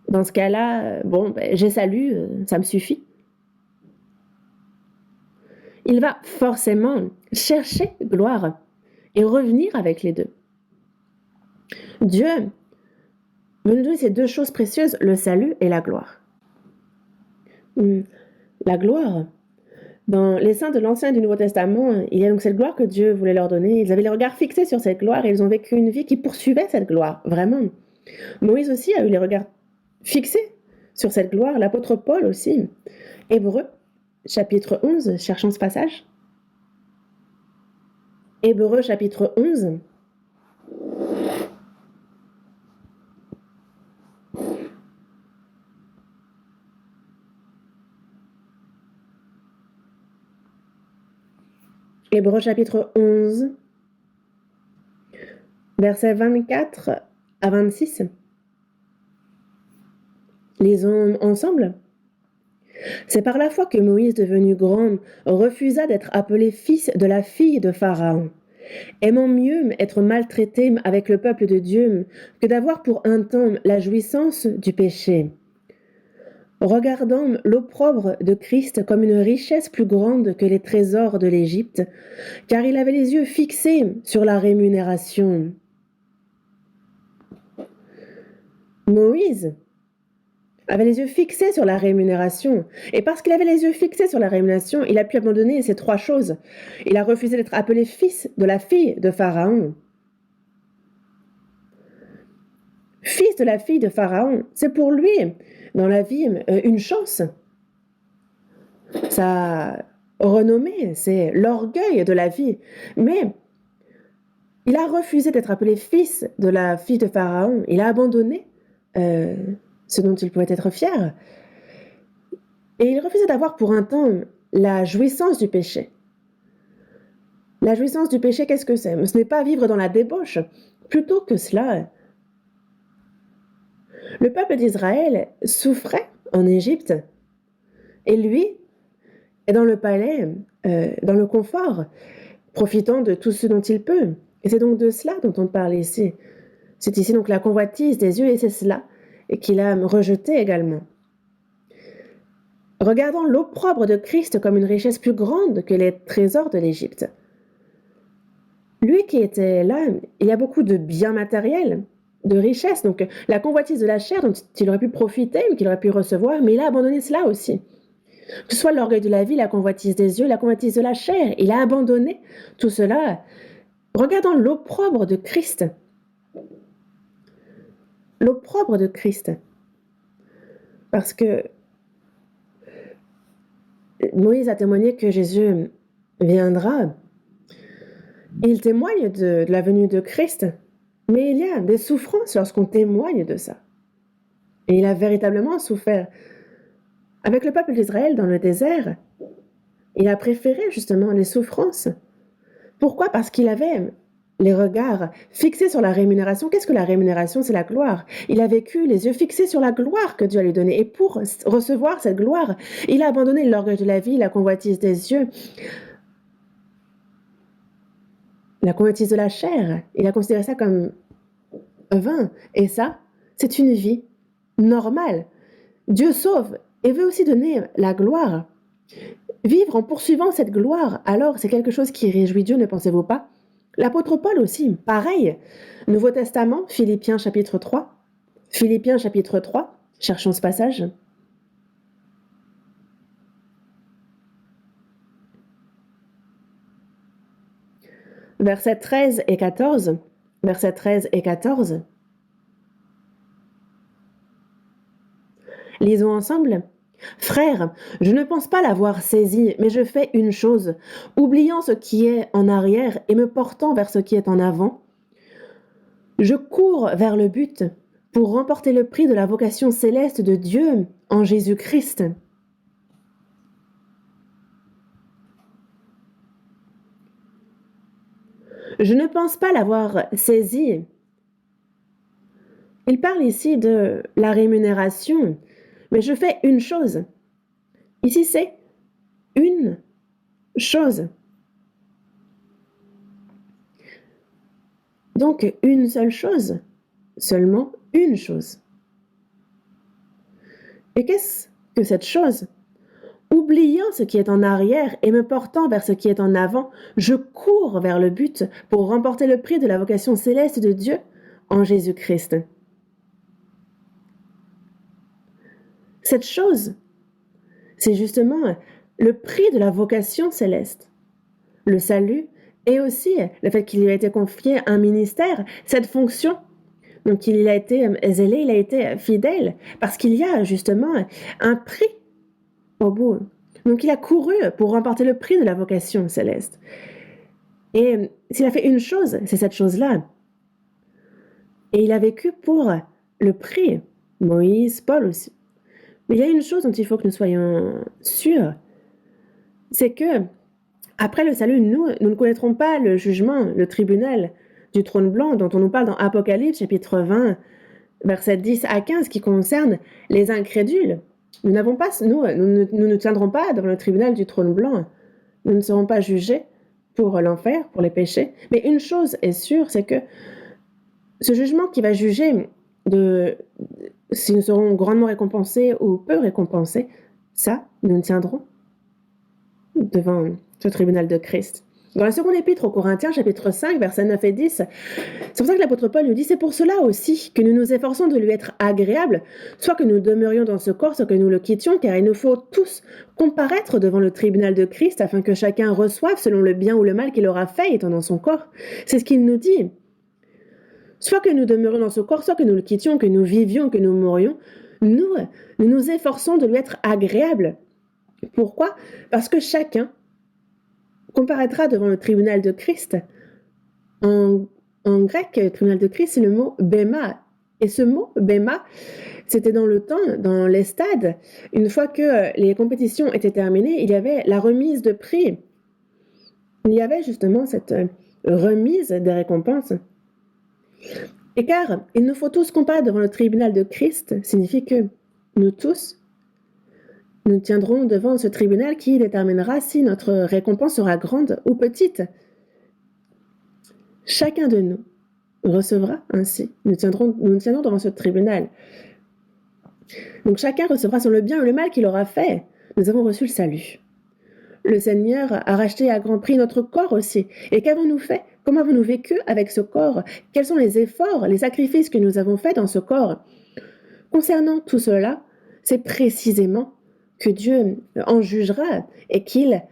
Dans ce cas-là, bon, ben, j'ai salut, ça me suffit. Il va forcément chercher gloire et revenir avec les deux. Dieu veut nous donner ces deux choses précieuses, le salut et la gloire. La gloire. Dans les saints de l'Ancien et du Nouveau Testament, il y a donc cette gloire que Dieu voulait leur donner. Ils avaient les regards fixés sur cette gloire et ils ont vécu une vie qui poursuivait cette gloire, vraiment. Moïse aussi a eu les regards fixés sur cette gloire, l'apôtre Paul aussi. Hébreux, chapitre 11, cherchons ce passage. Hébreux, chapitre 11. Hébreux, chapitre 11, versets 24 à 26. Lisons ensemble. C'est par la foi que Moïse, devenu grand, refusa d'être appelé fils de la fille de Pharaon, aimant mieux être maltraité avec le peuple de Dieu que d'avoir pour un temps la jouissance du péché. Regardant l'opprobre de Christ comme une richesse plus grande que les trésors de l'Égypte, car il avait les yeux fixés sur la rémunération. Moïse avait les yeux fixés sur la rémunération. Et parce qu'il avait les yeux fixés sur la rémunération, il a pu abandonner ces trois choses. Il a refusé d'être appelé fils de la fille de Pharaon. Fils de la fille de Pharaon, c'est pour lui, dans la vie, une chance. Sa renommée, c'est l'orgueil de la vie. Mais il a refusé d'être appelé fils de la fille de Pharaon. Il a abandonné ce dont il pouvait être fier. Et il refusait d'avoir pour un temps la jouissance du péché. La jouissance du péché, qu'est-ce que c'est? Ce n'est pas vivre dans la débauche. Plutôt que cela, le peuple d'Israël souffrait en Égypte. Et lui est dans le palais, dans le confort, profitant de tout ce dont il peut. Et c'est donc de cela dont on parle ici. C'est ici donc la convoitise des yeux, et c'est cela qu'il a rejeté également. Regardant l'opprobre de Christ comme une richesse plus grande que les trésors de l'Égypte. Lui qui était là, il y a beaucoup de biens matériels, de richesses, donc la convoitise de la chair dont il aurait pu profiter, qu'il aurait pu recevoir, mais il a abandonné cela aussi. Que ce soit l'orgueil de la vie, la convoitise des yeux, la convoitise de la chair, il a abandonné tout cela, regardant l'opprobre de Christ. L'opprobre de Christ. Parce que Moïse a témoigné que Jésus viendra. Il témoigne de la venue de Christ, mais il y a des souffrances lorsqu'on témoigne de ça. Et il a véritablement souffert. Avec le peuple d'Israël dans le désert, il a préféré justement les souffrances. Pourquoi? Parce qu'il avait les regards fixés sur la rémunération. Qu'est-ce que la rémunération? C'est la gloire. Il a vécu les yeux fixés sur la gloire que Dieu allait donner. Et pour recevoir cette gloire, il a abandonné l'orgueil de la vie, la convoitise des yeux, la convoitise de la chair. Il a considéré ça comme vain. Et ça, c'est une vie normale. Dieu sauve et veut aussi donner la gloire. Vivre en poursuivant cette gloire, alors c'est quelque chose qui réjouit Dieu, ne pensez-vous pas? L'apôtre Paul aussi, pareil. Nouveau Testament, Philippiens chapitre 3. Philippiens chapitre 3, cherchons ce passage. Versets 13 et 14. Versets 13 et 14. Lisons ensemble. Frères, je ne pense pas l'avoir saisi, mais je fais une chose, oubliant ce qui est en arrière et me portant vers ce qui est en avant. Je cours vers le but pour remporter le prix de la vocation céleste de Dieu en Jésus-Christ. Je ne pense pas l'avoir saisi. Il parle ici de la rémunération, mais je fais une chose. Ici, c'est une chose. Donc, une seule chose, seulement une chose. Et qu'est-ce que cette chose? Oubliant ce qui est en arrière et me portant vers ce qui est en avant, je cours vers le but pour remporter le prix de la vocation céleste de Dieu en Jésus-Christ. Cette chose, c'est justement le prix de la vocation céleste, le salut et aussi le fait qu'il lui a été confié un ministère, cette fonction. Donc il a été zélé, il a été fidèle, parce qu'il y a justement un prix au bout. Donc il a couru pour remporter le prix de la vocation céleste. Et s'il a fait une chose, c'est cette chose-là. Et il a vécu pour le prix. Moïse, Paul aussi. Mais il y a une chose dont il faut que nous soyons sûrs, c'est que après le salut, nous ne connaîtrons pas le jugement, le tribunal du trône blanc dont on nous parle dans Apocalypse chapitre 20, versets 10 à 15, qui concerne les incrédules. Nous ne tiendrons pas devant le tribunal du trône blanc. Nous ne serons pas jugés pour l'enfer, pour les péchés. Mais une chose est sûre, c'est que ce jugement qui va juger si nous serons grandement récompensés ou peu récompensés, ça, nous ne tiendrons devant ce tribunal de Christ. Dans la seconde épître aux Corinthiens, chapitre 5, versets 9 et 10, c'est pour ça que l'apôtre Paul nous dit « C'est pour cela aussi que nous nous efforçons de lui être agréables, soit que nous demeurions dans ce corps, soit que nous le quittions, car il nous faut tous comparaître devant le tribunal de Christ, afin que chacun reçoive selon le bien ou le mal qu'il aura fait étant dans son corps. » C'est ce qu'il nous dit. Soit que nous demeurions dans ce corps, soit que nous le quittions, que nous vivions, que nous mourions, nous nous efforçons de lui être agréables. Pourquoi? Parce que chacun comparaîtra devant le tribunal de Christ. En grec, le tribunal de Christ, c'est le mot béma. Et ce mot béma, c'était dans le temps, dans les stades. Une fois que les compétitions étaient terminées, il y avait la remise de prix. Il y avait justement cette remise des récompenses. Et car il nous faut tous comparaître devant le tribunal de Christ, signifie que nous tous, nous tiendrons devant ce tribunal qui déterminera si notre récompense sera grande ou petite. Chacun de nous recevra ainsi. Nous tiendrons devant ce tribunal. Donc chacun recevra sur le bien ou le mal qu'il aura fait. Nous avons reçu le salut. Le Seigneur a racheté à grand prix notre corps aussi. Et qu'avons-nous fait? Comment avons-nous vécu avec ce corps? Quels sont les efforts, les sacrifices que nous avons faits dans ce corps? Concernant tout cela, c'est précisément que Dieu en jugera et qu'il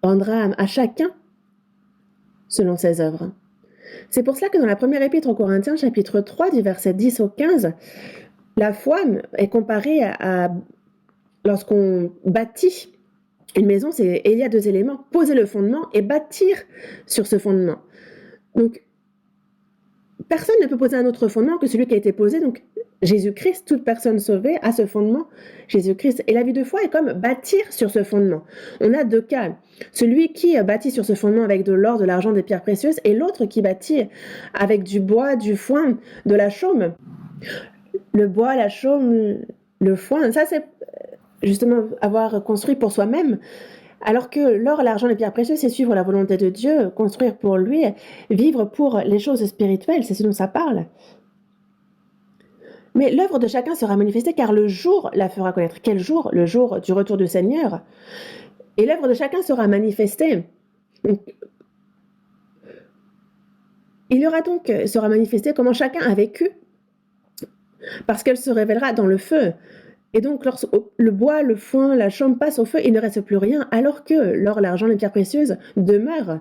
rendra à chacun selon ses œuvres. C'est pour cela que dans la première épître aux Corinthiens, chapitre 3, du verset 10 au 15, la foi est comparée à lorsqu'on bâtit une maison, il y a deux éléments, poser le fondement et bâtir sur ce fondement. Donc, personne ne peut poser un autre fondement que celui qui a été posé, donc Jésus-Christ, toute personne sauvée a ce fondement, Jésus-Christ. Et la vie de foi est comme bâtir sur ce fondement. On a deux cas. Celui qui bâtit sur ce fondement avec de l'or, de l'argent, des pierres précieuses, et l'autre qui bâtit avec du bois, du foin, de la chaume. Le bois, la chaume, le foin, ça c'est justement avoir construit pour soi-même. Alors que l'or, l'argent, les pierres précieuses, c'est suivre la volonté de Dieu, construire pour lui, vivre pour les choses spirituelles, c'est ce dont ça parle. Mais l'œuvre de chacun sera manifestée car le jour la fera connaître. Quel jour? Le jour du retour du Seigneur. Et l'œuvre de chacun sera manifestée. Donc, Il y aura donc, sera manifesté comment chacun a vécu, parce qu'elle se révélera dans le feu. Et donc, lorsque le bois, le foin, la chambre passent au feu, il ne reste plus rien, alors que l'or, l'argent, les pierres précieuses demeurent.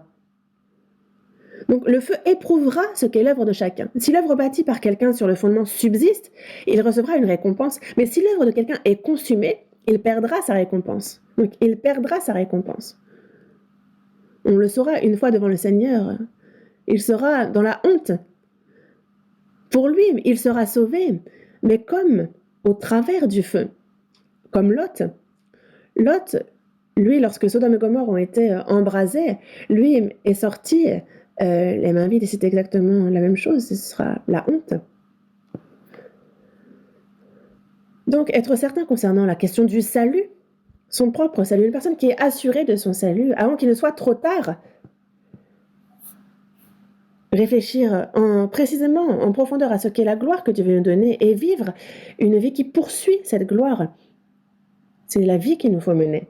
Donc, le feu éprouvera ce qu'est l'œuvre de chacun. Si l'œuvre bâtie par quelqu'un sur le fondement subsiste, il recevra une récompense. Mais si l'œuvre de quelqu'un est consumée, il perdra sa récompense. Donc, il perdra sa récompense. On le saura une fois devant le Seigneur. Il sera dans la honte. Pour lui, il sera sauvé, mais comme au travers du feu, comme Lot. Lot, lui, lorsque Sodome et Gomorrhe ont été embrasés, lui est sorti les mains vides, et c'est exactement la même chose, ce sera la honte. Donc, être certain concernant la question du salut, son propre salut, une personne qui est assurée de son salut, avant qu'il ne soit trop tard, réfléchir précisément, en profondeur à ce qu'est la gloire que Dieu veut nous donner et vivre une vie qui poursuit cette gloire. C'est la vie qu'il nous faut mener.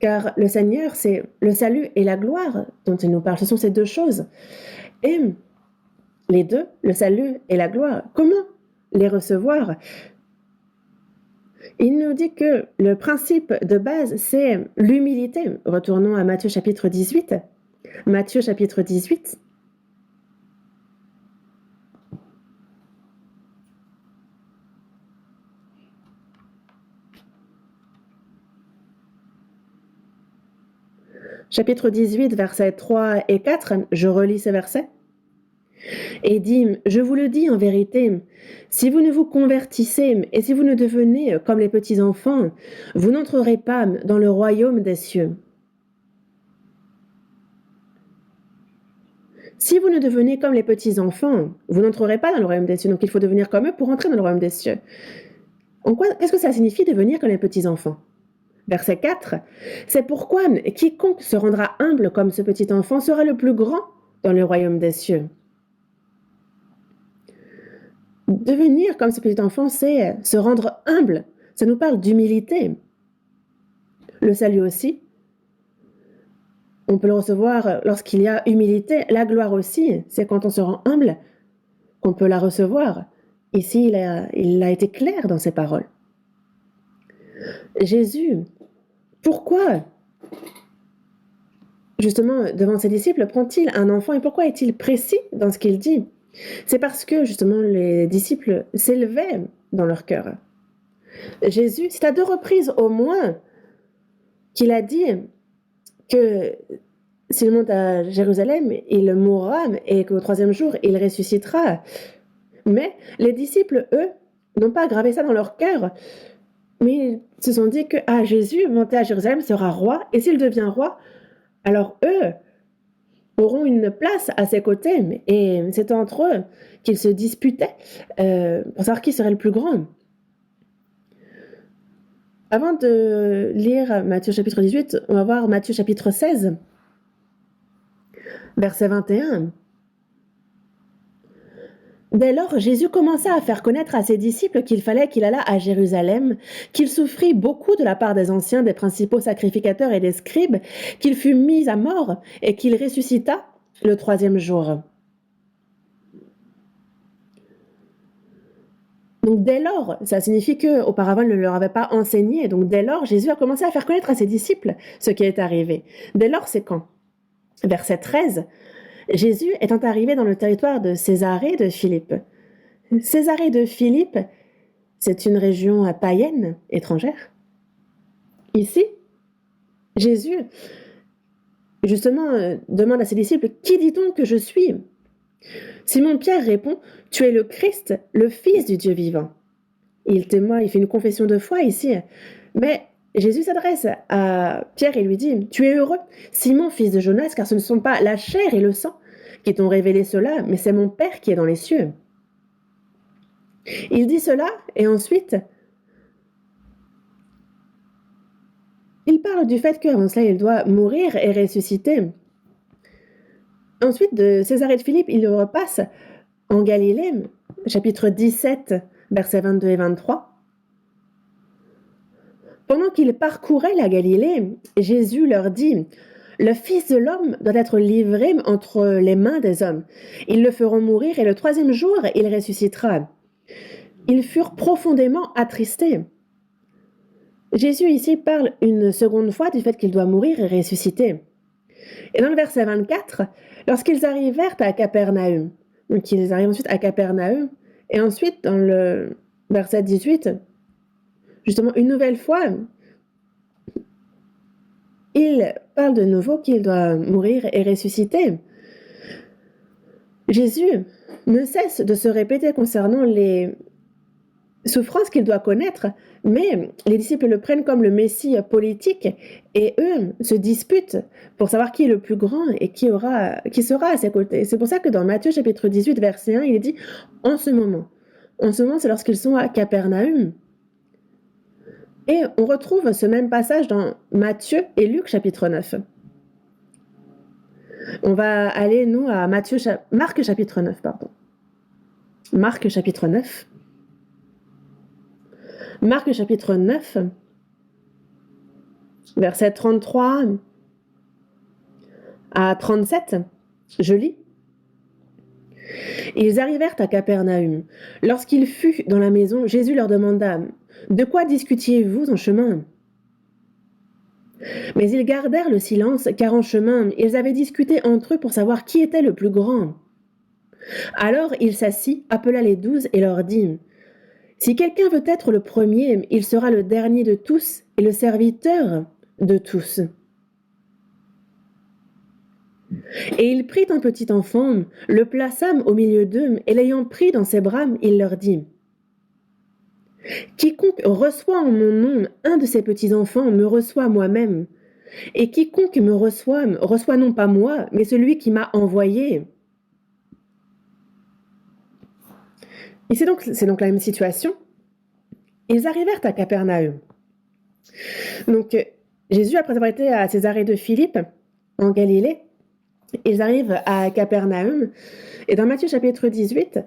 Car le Seigneur, c'est le salut et la gloire dont il nous parle. Ce sont ces deux choses. Et les deux, le salut et la gloire, comment les recevoir? Il nous dit que le principe de base, c'est l'humilité. Retournons à Matthieu chapitre 18. Matthieu chapitre 18. Chapitre 18, versets 3 et 4, je relis ces versets. Et dit, je vous le dis en vérité, si vous ne vous convertissez et si vous ne devenez comme les petits-enfants, vous n'entrerez pas dans le royaume des cieux. Si vous ne devenez comme les petits-enfants, vous n'entrerez pas dans le royaume des cieux. Donc il faut devenir comme eux pour entrer dans le royaume des cieux. Qu'est-ce que ça signifie devenir comme les petits-enfants? Verset 4, c'est pourquoi quiconque se rendra humble comme ce petit enfant sera le plus grand dans le royaume des cieux. Devenir comme ce petit enfant, c'est se rendre humble. Ça nous parle d'humilité. Le salut aussi, on peut le recevoir lorsqu'il y a humilité. La gloire aussi, c'est quand on se rend humble qu'on peut la recevoir. Ici, il a été clair dans ses paroles. Jésus, pourquoi, justement, devant ses disciples, prend-il un enfant et pourquoi est-il précis dans ce qu'il dit? C'est parce que, justement, les disciples s'élevaient dans leur cœur. Jésus, c'est à 2 reprises au moins qu'il a dit que s'il monte à Jérusalem, il mourra et qu'au 3e jour, il ressuscitera. Mais les disciples, eux, n'ont pas gravé ça dans leur cœur, mais ils se sont dit que Jésus, monté à Jérusalem, sera roi, et s'il devient roi, alors eux auront une place à ses côtés, et c'est entre eux qu'ils se disputaient pour savoir qui serait le plus grand. Avant de lire Matthieu chapitre 18, on va voir Matthieu chapitre 16, verset 21. Dès lors, Jésus commença à faire connaître à ses disciples qu'il fallait qu'il allât à Jérusalem, qu'il souffrit beaucoup de la part des anciens, des principaux sacrificateurs et des scribes, qu'il fut mis à mort et qu'il ressuscita le 3e jour. Donc dès lors, ça signifie qu'auparavant, il ne leur avait pas enseigné. Donc dès lors, Jésus a commencé à faire connaître à ses disciples ce qui est arrivé. Dès lors, c'est quand? Verset 13. Jésus étant arrivé dans le territoire de Césarée de Philippe. Césarée de Philippe, c'est une région païenne, étrangère. Ici, Jésus, justement, demande à ses disciples, « Qui dit-on que je suis ?» Simon-Pierre répond, « Tu es le Christ, le Fils du Dieu vivant. » Il témoigne, il fait une confession de foi ici. Mais Jésus s'adresse à Pierre et lui dit, « Tu es heureux, Simon, fils de Jonas, car ce ne sont pas la chair et le sang qui t'ont révélé cela, mais c'est mon Père qui est dans les cieux. » Il dit cela, et ensuite, il parle du fait qu'avant cela, il doit mourir et ressusciter. Ensuite, de Césarée de Philippe, il repasse en Galilée, chapitre 17, versets 22 et 23. Pendant qu'ils parcouraient la Galilée, Jésus leur dit, le Fils de l'homme doit être livré entre les mains des hommes. Ils le feront mourir et le troisième jour, il ressuscitera. Ils furent profondément attristés. Jésus ici parle une seconde fois du fait qu'il doit mourir et ressusciter. Et dans le verset 24, lorsqu'ils arrivèrent à Capernaüm, donc ils arrivent ensuite à Capernaüm, et ensuite dans le verset 18, justement une nouvelle fois, il parle de nouveau qu'il doit mourir et ressusciter. Jésus ne cesse de se répéter concernant les souffrances qu'il doit connaître, mais les disciples le prennent comme le Messie politique et eux se disputent pour savoir qui est le plus grand et qui sera à ses côtés. C'est pour ça que dans Matthieu chapitre 18 verset 1, il est dit « en ce moment ». En ce moment, c'est lorsqu'ils sont à Capernaüm. Et on retrouve ce même passage dans Matthieu et Luc chapitre 9. On va aller, nous, à Marc chapitre 9, pardon. Marc chapitre 9. Marc chapitre 9, versets 33 à 37, je lis. Ils arrivèrent à Capernaüm. Lorsqu'il fut dans la maison, Jésus leur demanda « De quoi discutiez-vous en chemin ?» Mais ils gardèrent le silence, car en chemin, ils avaient discuté entre eux pour savoir qui était le plus grand. Alors il s'assit, appela les 12 et leur dit « Si quelqu'un veut être le premier, il sera le dernier de tous et le serviteur de tous. » Et il prit un petit enfant, le plaça au milieu d'eux, et l'ayant pris dans ses bras, il leur dit « Quiconque reçoit en mon nom un de ces petits-enfants me reçoit moi-même, et quiconque me reçoit non pas moi, mais celui qui m'a envoyé. » Et c'est donc la même situation. Ils arrivèrent à Capernaüm. Donc, Jésus, après avoir été à Césarée de Philippe, en Galilée, ils arrivent à Capernaüm. Et dans Matthieu chapitre 18,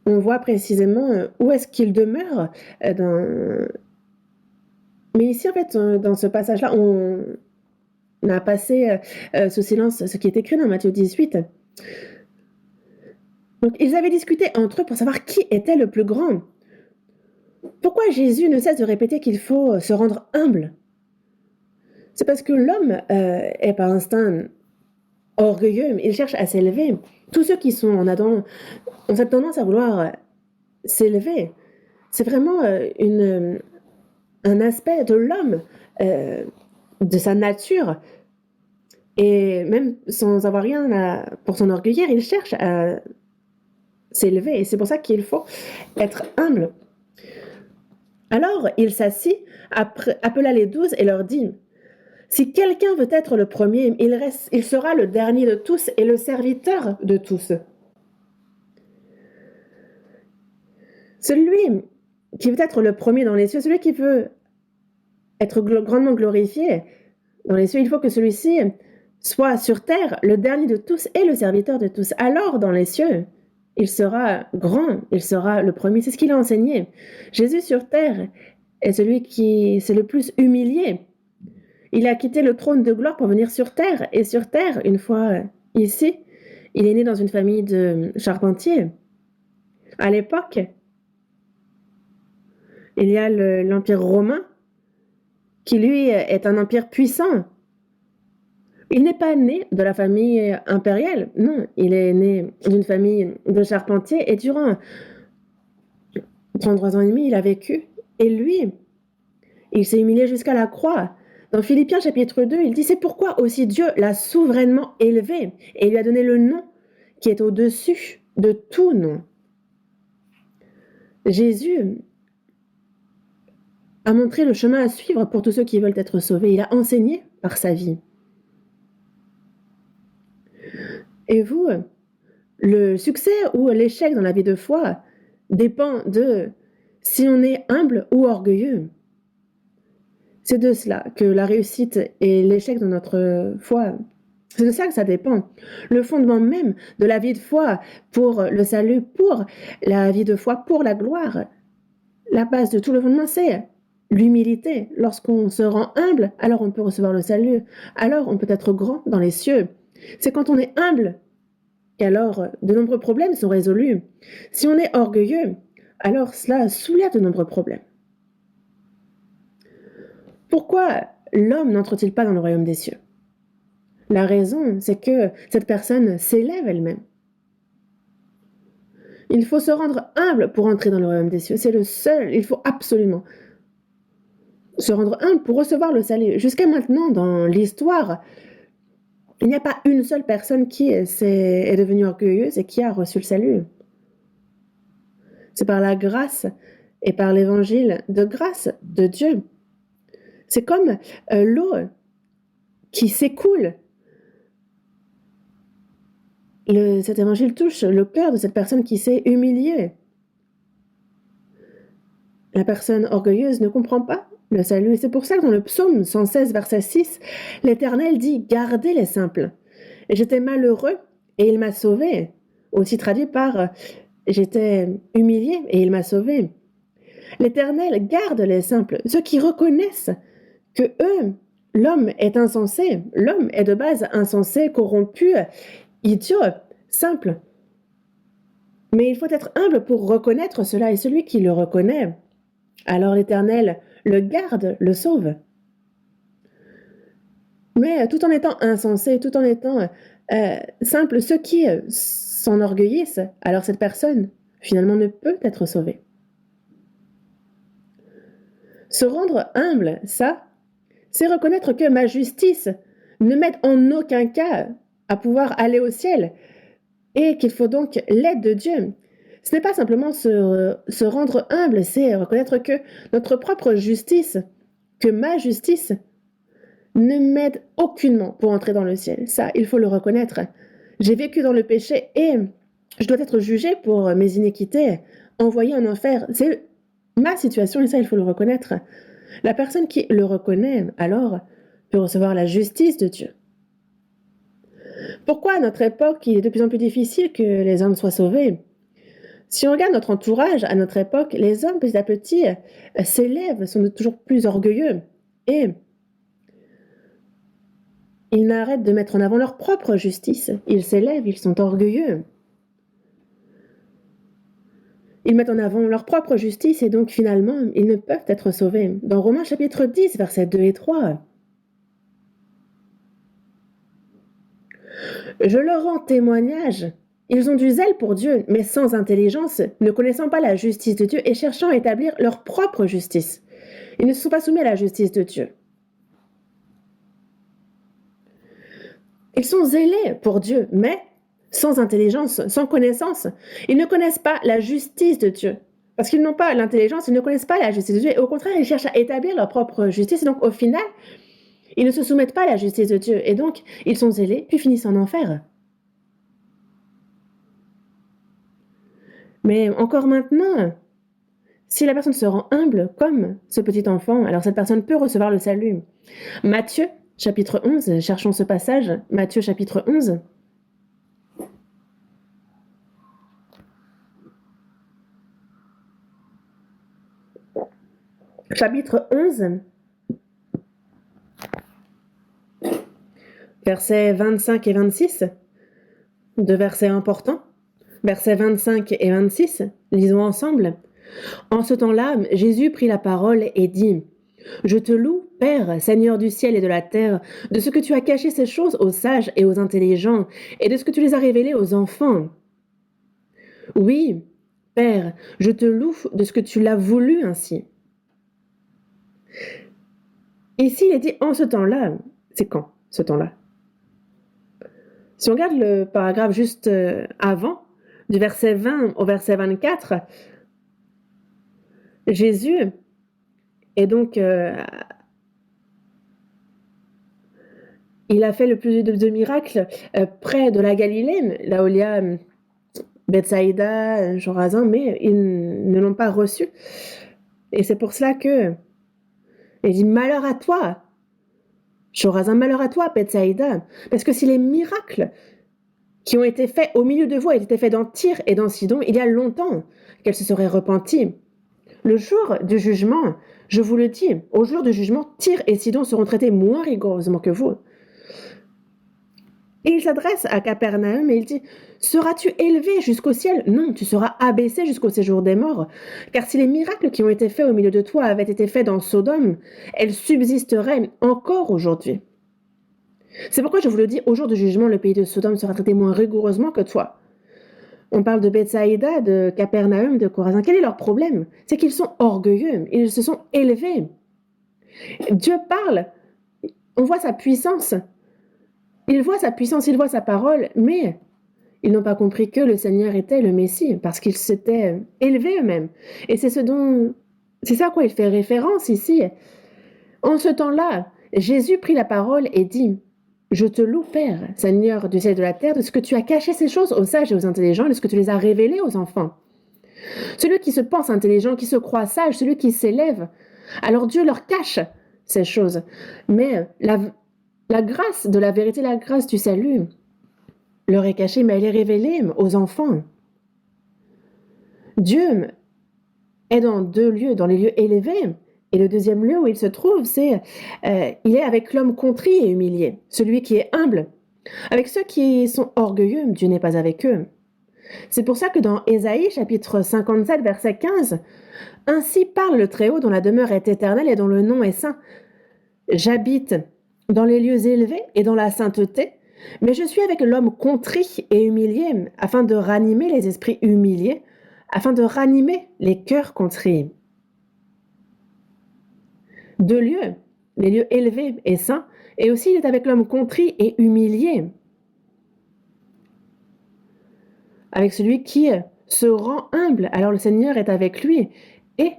on voit précisément où est-ce qu'il demeure. Mais ici, en fait, dans ce passage-là, on a passé sous silence ce qui est écrit dans Matthieu 18. Donc, ils avaient discuté entre eux pour savoir qui était le plus grand. Pourquoi Jésus ne cesse de répéter qu'il faut se rendre humble? C'est parce que l'homme est par instinct orgueilleux, il cherche à s'élever. Tous ceux qui sont en Adam ont cette tendance à vouloir s'élever. C'est vraiment un aspect de l'homme, de sa nature. Et même sans avoir rien pour s'enorgueillir, il cherche à s'élever. Et c'est pour ça qu'il faut être humble. Alors, il s'assit, appela les 12 et leur dit « Si quelqu'un veut être le premier, il sera le dernier de tous et le serviteur de tous. » Celui qui veut être le premier dans les cieux, celui qui veut être grandement glorifié dans les cieux, il faut que celui-ci soit sur terre le dernier de tous et le serviteur de tous. Alors, dans les cieux, il sera grand, il sera le premier. C'est ce qu'il a enseigné. Jésus sur terre est celui qui s'est le plus humilié. Il a quitté le trône de gloire pour venir sur terre. Et sur terre, une fois ici, il est né dans une famille de charpentiers. À l'époque, il y a l'Empire romain, qui lui est un empire puissant. Il n'est pas né de la famille impériale, non, il est né d'une famille de charpentiers et durant 33 ans et demi, il a vécu. Et lui, il s'est humilié jusqu'à la croix. Dans Philippiens chapitre 2, il dit « C'est pourquoi aussi Dieu l'a souverainement élevé et lui a donné le nom qui est au-dessus de tout nom. » Jésus a montré le chemin à suivre pour tous ceux qui veulent être sauvés. Il a enseigné par sa vie. Et vous, le succès ou l'échec dans la vie de foi dépend de si on est humble ou orgueilleux. C'est de cela que la réussite et l'échec de notre foi, c'est de ça que ça dépend. Le fondement même de la vie de foi pour le salut, pour la vie de foi, pour la gloire, la base de tout le fondement, c'est l'humilité. Lorsqu'on se rend humble, alors on peut recevoir le salut. Alors on peut être grand dans les cieux. C'est quand on est humble, et alors de nombreux problèmes sont résolus. Si on est orgueilleux, alors cela soulève de nombreux problèmes. Pourquoi l'homme n'entre-t-il pas dans le royaume des cieux? La raison, c'est que cette personne s'élève elle-même. Il faut se rendre humble pour entrer dans le royaume des cieux. C'est le seul, il faut absolument se rendre humble pour recevoir le salut. Jusqu'à maintenant, dans l'histoire, il n'y a pas une seule personne qui est devenue orgueilleuse et qui a reçu le salut. C'est par la grâce et par l'évangile de grâce de Dieu. C'est comme l'eau qui s'écoule. Cet évangile touche le cœur de cette personne qui s'est humiliée. La personne orgueilleuse ne comprend pas le salut. Et c'est pour ça que dans le psaume 116, verset 6, l'Éternel dit « Gardez les simples ». Et j'étais malheureux et il m'a sauvé. Aussi traduit par « J'étais humilié et il m'a sauvé ». L'Éternel garde les simples, ceux qui reconnaissent que eux, l'homme est insensé. L'homme est de base insensé, corrompu, idiot, simple. Mais il faut être humble pour reconnaître cela, et celui qui le reconnaît, alors l'Éternel le garde, le sauve. Mais tout en étant insensé, tout en étant simple, ceux qui s'enorgueillissent, alors cette personne, finalement, ne peut être sauvée. Se rendre humble, ça, c'est reconnaître que ma justice ne m'aide en aucun cas à pouvoir aller au ciel et qu'il faut donc l'aide de Dieu. Ce n'est pas simplement se rendre humble, c'est reconnaître que notre propre justice, que ma justice, ne m'aide aucunement pour entrer dans le ciel. Ça, il faut le reconnaître. J'ai vécu dans le péché et je dois être jugé pour mes iniquités, envoyé en enfer. C'est ma situation et ça, il faut le reconnaître. La personne qui le reconnaît, alors, peut recevoir la justice de Dieu. Pourquoi à notre époque, il est de plus en plus difficile que les hommes soient sauvés? Si on regarde notre entourage à notre époque, les hommes petit à petit s'élèvent, sont toujours plus orgueilleux et ils n'arrêtent de mettre en avant leur propre justice. Ils s'élèvent, ils sont orgueilleux. Ils mettent en avant leur propre justice et donc finalement, ils ne peuvent être sauvés. Dans Romains chapitre 10, versets 2 et 3, « Je leur rends témoignage. Ils ont du zèle pour Dieu, mais sans intelligence, ne connaissant pas la justice de Dieu et cherchant à établir leur propre justice. Ils ne se sont pas soumis à la justice de Dieu. Ils sont zélés pour Dieu, mais sans intelligence, sans connaissance. Ils ne connaissent pas la justice de Dieu. Parce qu'ils n'ont pas l'intelligence, ils ne connaissent pas la justice de Dieu. Et au contraire, ils cherchent à établir leur propre justice. Et donc, au final, ils ne se soumettent pas à la justice de Dieu. Et donc, ils sont zélés, puis finissent en enfer. Mais encore maintenant, si la personne se rend humble comme ce petit enfant, alors cette personne peut recevoir le salut. Matthieu, chapitre 11, cherchons ce passage. Matthieu, chapitre 11. Chapitre 11, versets 25 et 26, deux versets importants. Versets 25 et 26, lisons ensemble. En ce temps-là, Jésus prit la parole et dit « Je te loue, Père, Seigneur du ciel et de la terre, de ce que tu as caché ces choses aux sages et aux intelligents, et de ce que tu les as révélées aux enfants. Oui, Père, je te loue de ce que tu l'as voulu ainsi. » Ici, il est dit « en ce temps-là ». C'est quand, ce temps-là? Si on regarde le paragraphe juste avant, du verset 20 au verset 24, Jésus est donc... il a fait le plus de miracles près de la Galilée, là où il y a Bethsaïda, Chorazin, mais ils ne l'ont pas reçu. Et c'est pour cela que il dit « Malheur à toi, Chorazin, malheur à toi, Bethsaïda », parce que si les miracles qui ont été faits au milieu de vous, ont été faits dans Tyr et dans Sidon, il y a longtemps qu'elles se seraient repenties. Le jour du jugement, je vous le dis, au jour du jugement, Tyr et Sidon seront traités moins rigoureusement que vous. Et il s'adresse à Capernaum et il dit, seras-tu élevé jusqu'au ciel? Non, tu seras abaissé jusqu'au séjour des morts. Car si les miracles qui ont été faits au milieu de toi avaient été faits dans Sodome, elles subsisteraient encore aujourd'hui. C'est pourquoi je vous le dis, au jour du jugement, le pays de Sodome sera traité moins rigoureusement que toi. On parle de Bethsaïda, de Capernaum, de Chorazin. Quel est leur problème? C'est qu'ils sont orgueilleux, ils se sont élevés. Dieu parle, on voit sa puissance. Ils voient sa puissance, ils voient sa parole, mais ils n'ont pas compris que le Seigneur était le Messie, parce qu'ils s'étaient élevés eux-mêmes. Et c'est ça à quoi il fait référence ici. En ce temps-là, Jésus prit la parole et dit, je te loue, Père, Seigneur du ciel et de la terre, de ce que tu as caché ces choses aux sages et aux intelligents, de ce que tu les as révélées aux enfants. Celui qui se pense intelligent, qui se croit sage, celui qui s'élève, alors Dieu leur cache ces choses. Mais la grâce de la vérité, la grâce du salut leur est cachée, mais elle est révélée aux enfants. Dieu est dans deux lieux, dans les lieux élevés. Et le deuxième lieu où il se trouve, c'est il est avec l'homme contrit et humilié, celui qui est humble. Avec ceux qui sont orgueilleux, Dieu n'est pas avec eux. C'est pour ça que dans Ésaïe, chapitre 57, verset 15, « Ainsi parle le Très-Haut, dont la demeure est éternelle et dont le nom est saint. J'habite dans les lieux élevés et dans la sainteté, mais je suis avec l'homme contrit et humilié, afin de ranimer les esprits humiliés, afin de ranimer les cœurs contrits. » Deux lieux, les lieux élevés et saints, et aussi il est avec l'homme contrit et humilié, avec celui qui se rend humble. Alors le Seigneur est avec lui et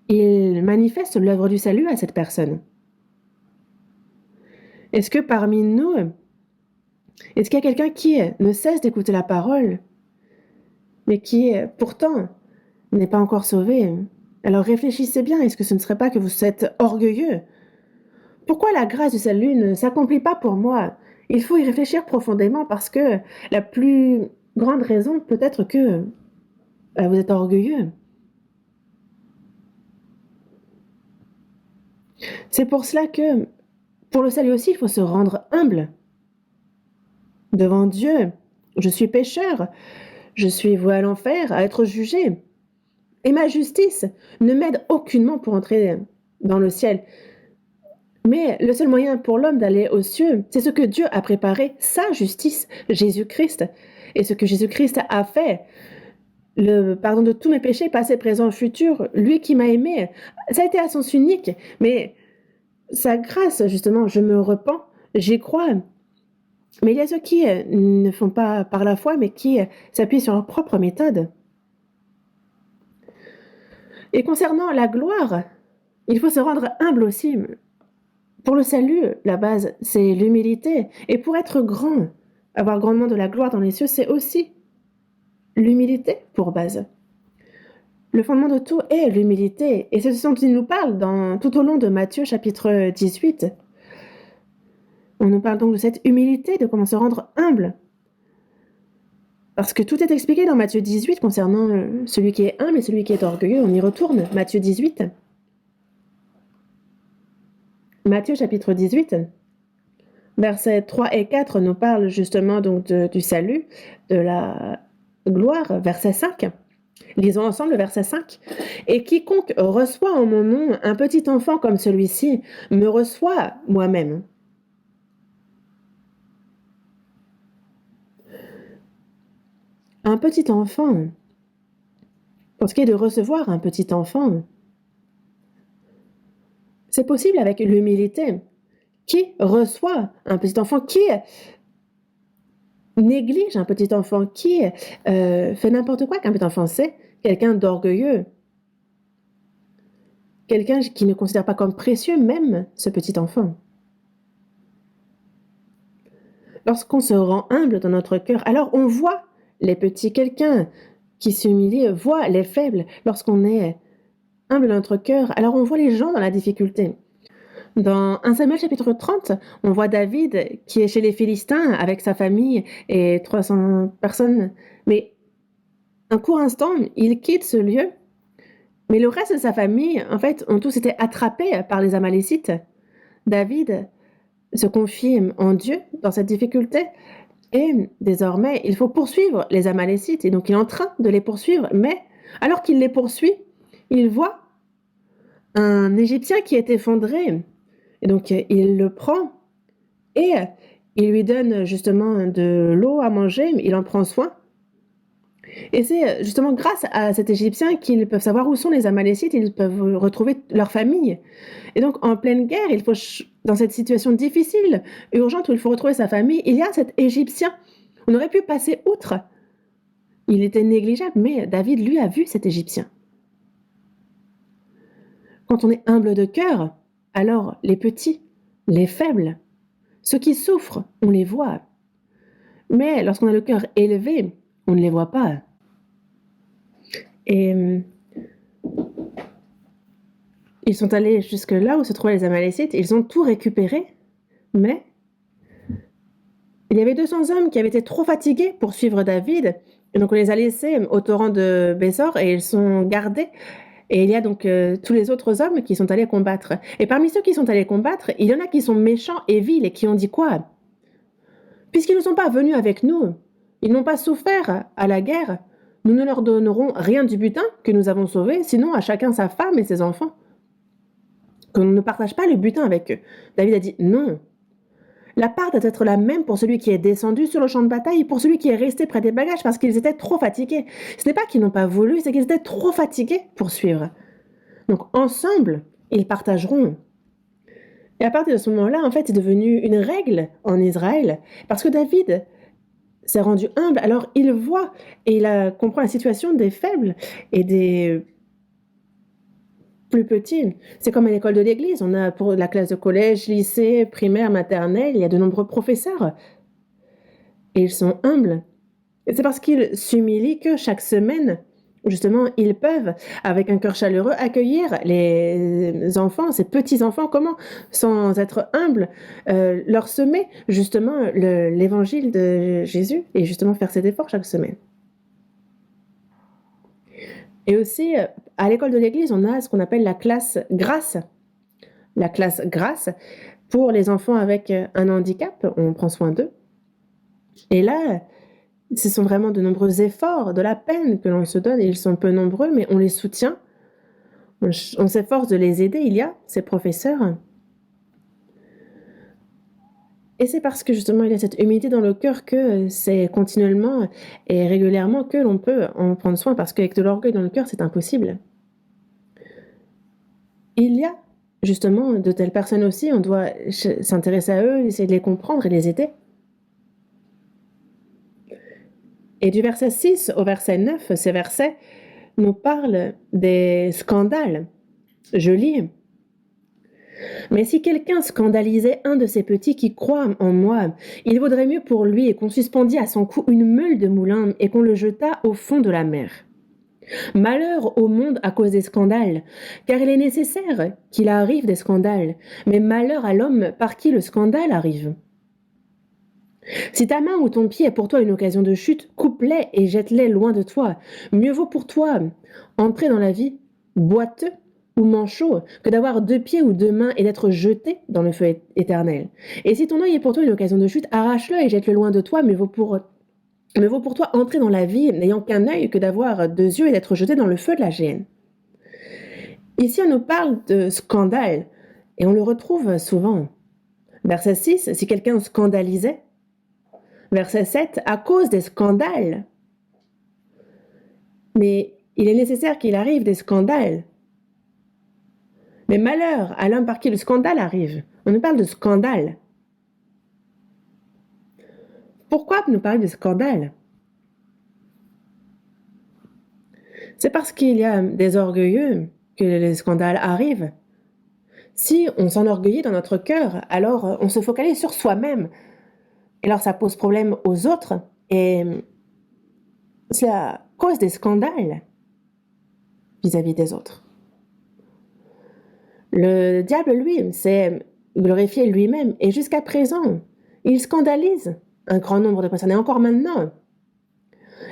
il manifeste l'œuvre du salut à cette personne. Est-ce que parmi nous, est-ce qu'il y a quelqu'un qui ne cesse d'écouter la parole, mais qui pourtant n'est pas encore sauvé? Alors réfléchissez bien, est-ce que ce ne serait pas que vous êtes orgueilleux? Pourquoi la grâce du salut ne s'accomplit pas pour moi? Il faut y réfléchir profondément parce que la plus grande raison peut être que vous êtes orgueilleux. C'est pour cela que, pour le salut aussi, il faut se rendre humble devant Dieu. Je suis pécheur, je suis voué à l'enfer, à être jugé. Et ma justice ne m'aide aucunement pour entrer dans le ciel. Mais le seul moyen pour l'homme d'aller aux cieux, c'est ce que Dieu a préparé, sa justice, Jésus-Christ. Et ce que Jésus-Christ a fait, le pardon de tous mes péchés, passés, présents, futurs, lui qui m'a aimé, ça a été à sens unique. Mais sa grâce, justement, je me repens, j'y crois. Mais il y a ceux qui ne font pas par la foi, mais qui s'appuient sur leur propre méthode. Et concernant la gloire, il faut se rendre humble aussi. Pour le salut, la base, c'est l'humilité. Et pour être grand, avoir grandement de la gloire dans les cieux, c'est aussi l'humilité pour base. Le fondement de tout est l'humilité. Et c'est ce dont il nous parle tout au long de Matthieu chapitre 18. On nous parle donc de cette humilité, de comment se rendre humble. Parce que tout est expliqué dans Matthieu 18 concernant celui qui est humble et celui qui est orgueilleux. On y retourne, Matthieu 18. Matthieu chapitre 18, versets 3 et 4 nous parlent justement donc du salut, de la gloire, verset 5. Lisons ensemble le verset 5. « Et quiconque reçoit en mon nom un petit enfant comme celui-ci, me reçoit moi-même. » Un petit enfant, pour ce qui est de recevoir un petit enfant, c'est possible avec l'humilité. Qui reçoit un petit enfant? Qui néglige un petit enfant? Qui fait n'importe quoi qu'un petit enfant? C'est quelqu'un d'orgueilleux. Quelqu'un qui ne considère pas comme précieux même ce petit enfant. Lorsqu'on se rend humble dans notre cœur, alors on voit les petits. Quelqu'un qui s'humilie voit les faibles. Lorsqu'on est humble dans notre cœur, alors on voit les gens dans la difficulté. Dans 1 Samuel chapitre 30, on voit David qui est chez les Philistins avec sa famille et 300 personnes. Mais un court instant, il quitte ce lieu Mais le reste de sa famille, en fait, ont tous été attrapés par les Amalécites. David se confie en Dieu dans cette difficulté et désormais, il faut poursuivre les Amalécites et donc il est en train de les poursuivre, mais alors qu'il les poursuit, il voit un Égyptien qui est effondré et donc il le prend et il lui donne justement de l'eau à manger, il en prend soin. Et c'est justement grâce à cet Égyptien qu'ils peuvent savoir où sont les Amalécites, ils peuvent retrouver leur famille. Et donc, en pleine guerre, il faut, dans cette situation difficile, urgente, où il faut retrouver sa famille, il y a cet Égyptien. On aurait pu passer outre. Il était négligeable, mais David, lui, a vu cet Égyptien. Quand on est humble de cœur, alors les petits, les faibles, ceux qui souffrent, on les voit. Mais lorsqu'on a le cœur élevé, on ne les voit pas. Et ils sont allés jusque là où se trouvaient les Amalécites, ils ont tout récupéré, mais il y avait 200 hommes qui avaient été trop fatigués pour suivre David, et donc on les a laissés au torrent de Bésor et ils sont gardés. Et il y a donc tous les autres hommes qui sont allés combattre. Et parmi ceux qui sont allés combattre, il y en a qui sont méchants et vils et qui ont dit quoi? Puisqu'ils ne sont pas venus avec nous, ils n'ont pas souffert à la guerre, nous ne leur donnerons rien du butin que nous avons sauvé, sinon à chacun sa femme et ses enfants. Qu'on ne partage pas le butin avec eux. David a dit non. La part doit être la même pour celui qui est descendu sur le champ de bataille et pour celui qui est resté près des bagages parce qu'ils étaient trop fatigués. Ce n'est pas qu'ils n'ont pas voulu, c'est qu'ils étaient trop fatigués pour suivre. Donc ensemble, ils partageront. Et à partir de ce moment-là, en fait, c'est devenu une règle en Israël parce que David s'est rendu humble, alors il voit et comprend la situation des faibles et des plus petits. C'est comme à l'école de l'église, on a pour la classe de collège, lycée, primaire, maternelle, il y a de nombreux professeurs. Et ils sont humbles. Et c'est parce qu'ils s'humilient que chaque semaine, justement, ils peuvent, avec un cœur chaleureux, accueillir les enfants, ces petits-enfants, comment, sans être humbles, leur semer, justement, l'évangile de Jésus et justement faire cet effort chaque semaine. Et aussi, à l'école de l'église, on a ce qu'on appelle la classe grâce. La classe grâce pour les enfants avec un handicap, on prend soin d'eux. Et là, ce sont vraiment de nombreux efforts, de la peine que l'on se donne, et ils sont peu nombreux, mais on les soutient. On s'efforce de les aider. Il y a ces professeurs. Et c'est parce que justement il y a cette humilité dans le cœur que c'est continuellement et régulièrement que l'on peut en prendre soin, parce qu'avec de l'orgueil dans le cœur, c'est impossible. Il y a justement de telles personnes aussi, on doit s'intéresser à eux, essayer de les comprendre et les aider. Et du verset 6 au verset 9, ces versets nous parlent des scandales. Je lis. Mais si quelqu'un scandalisait un de ces petits qui croient en moi, il vaudrait mieux pour lui qu'on suspendît à son cou une meule de moulin et qu'on le jetât au fond de la mer. Malheur au monde à cause des scandales, car il est nécessaire qu'il arrive des scandales, mais malheur à l'homme par qui le scandale arrive. Si ta main ou ton pied est pour toi une occasion de chute, coupe-les et jette-les loin de toi. Mieux vaut pour toi entrer dans la vie boiteux ou manchot que d'avoir 2 pieds ou 2 mains et d'être jeté dans le feu éternel. Et si ton œil est pour toi une occasion de chute, arrache-le et jette-le loin de toi. Mieux vaut pour toi entrer dans la vie n'ayant qu'un œil que d'avoir 2 yeux et d'être jeté dans le feu de la géhenne. Ici, on nous parle de scandale et on le retrouve souvent. Verset 6, si quelqu'un scandalisait. Verset 7, à cause des scandales. Mais il est nécessaire qu'il arrive des scandales. Mais malheur à l'homme par qui le scandale arrive. On nous parle de scandale. Pourquoi nous parler de scandale? C'est parce qu'il y a des orgueilleux que les scandales arrivent. Si on s'enorgueillit dans notre cœur, alors on se focalise sur soi-même. Et alors ça pose problème aux autres et c'est à cause des scandales vis-à-vis des autres. Le diable, lui, s'est glorifié lui-même et jusqu'à présent, il scandalise un grand nombre de personnes et encore maintenant.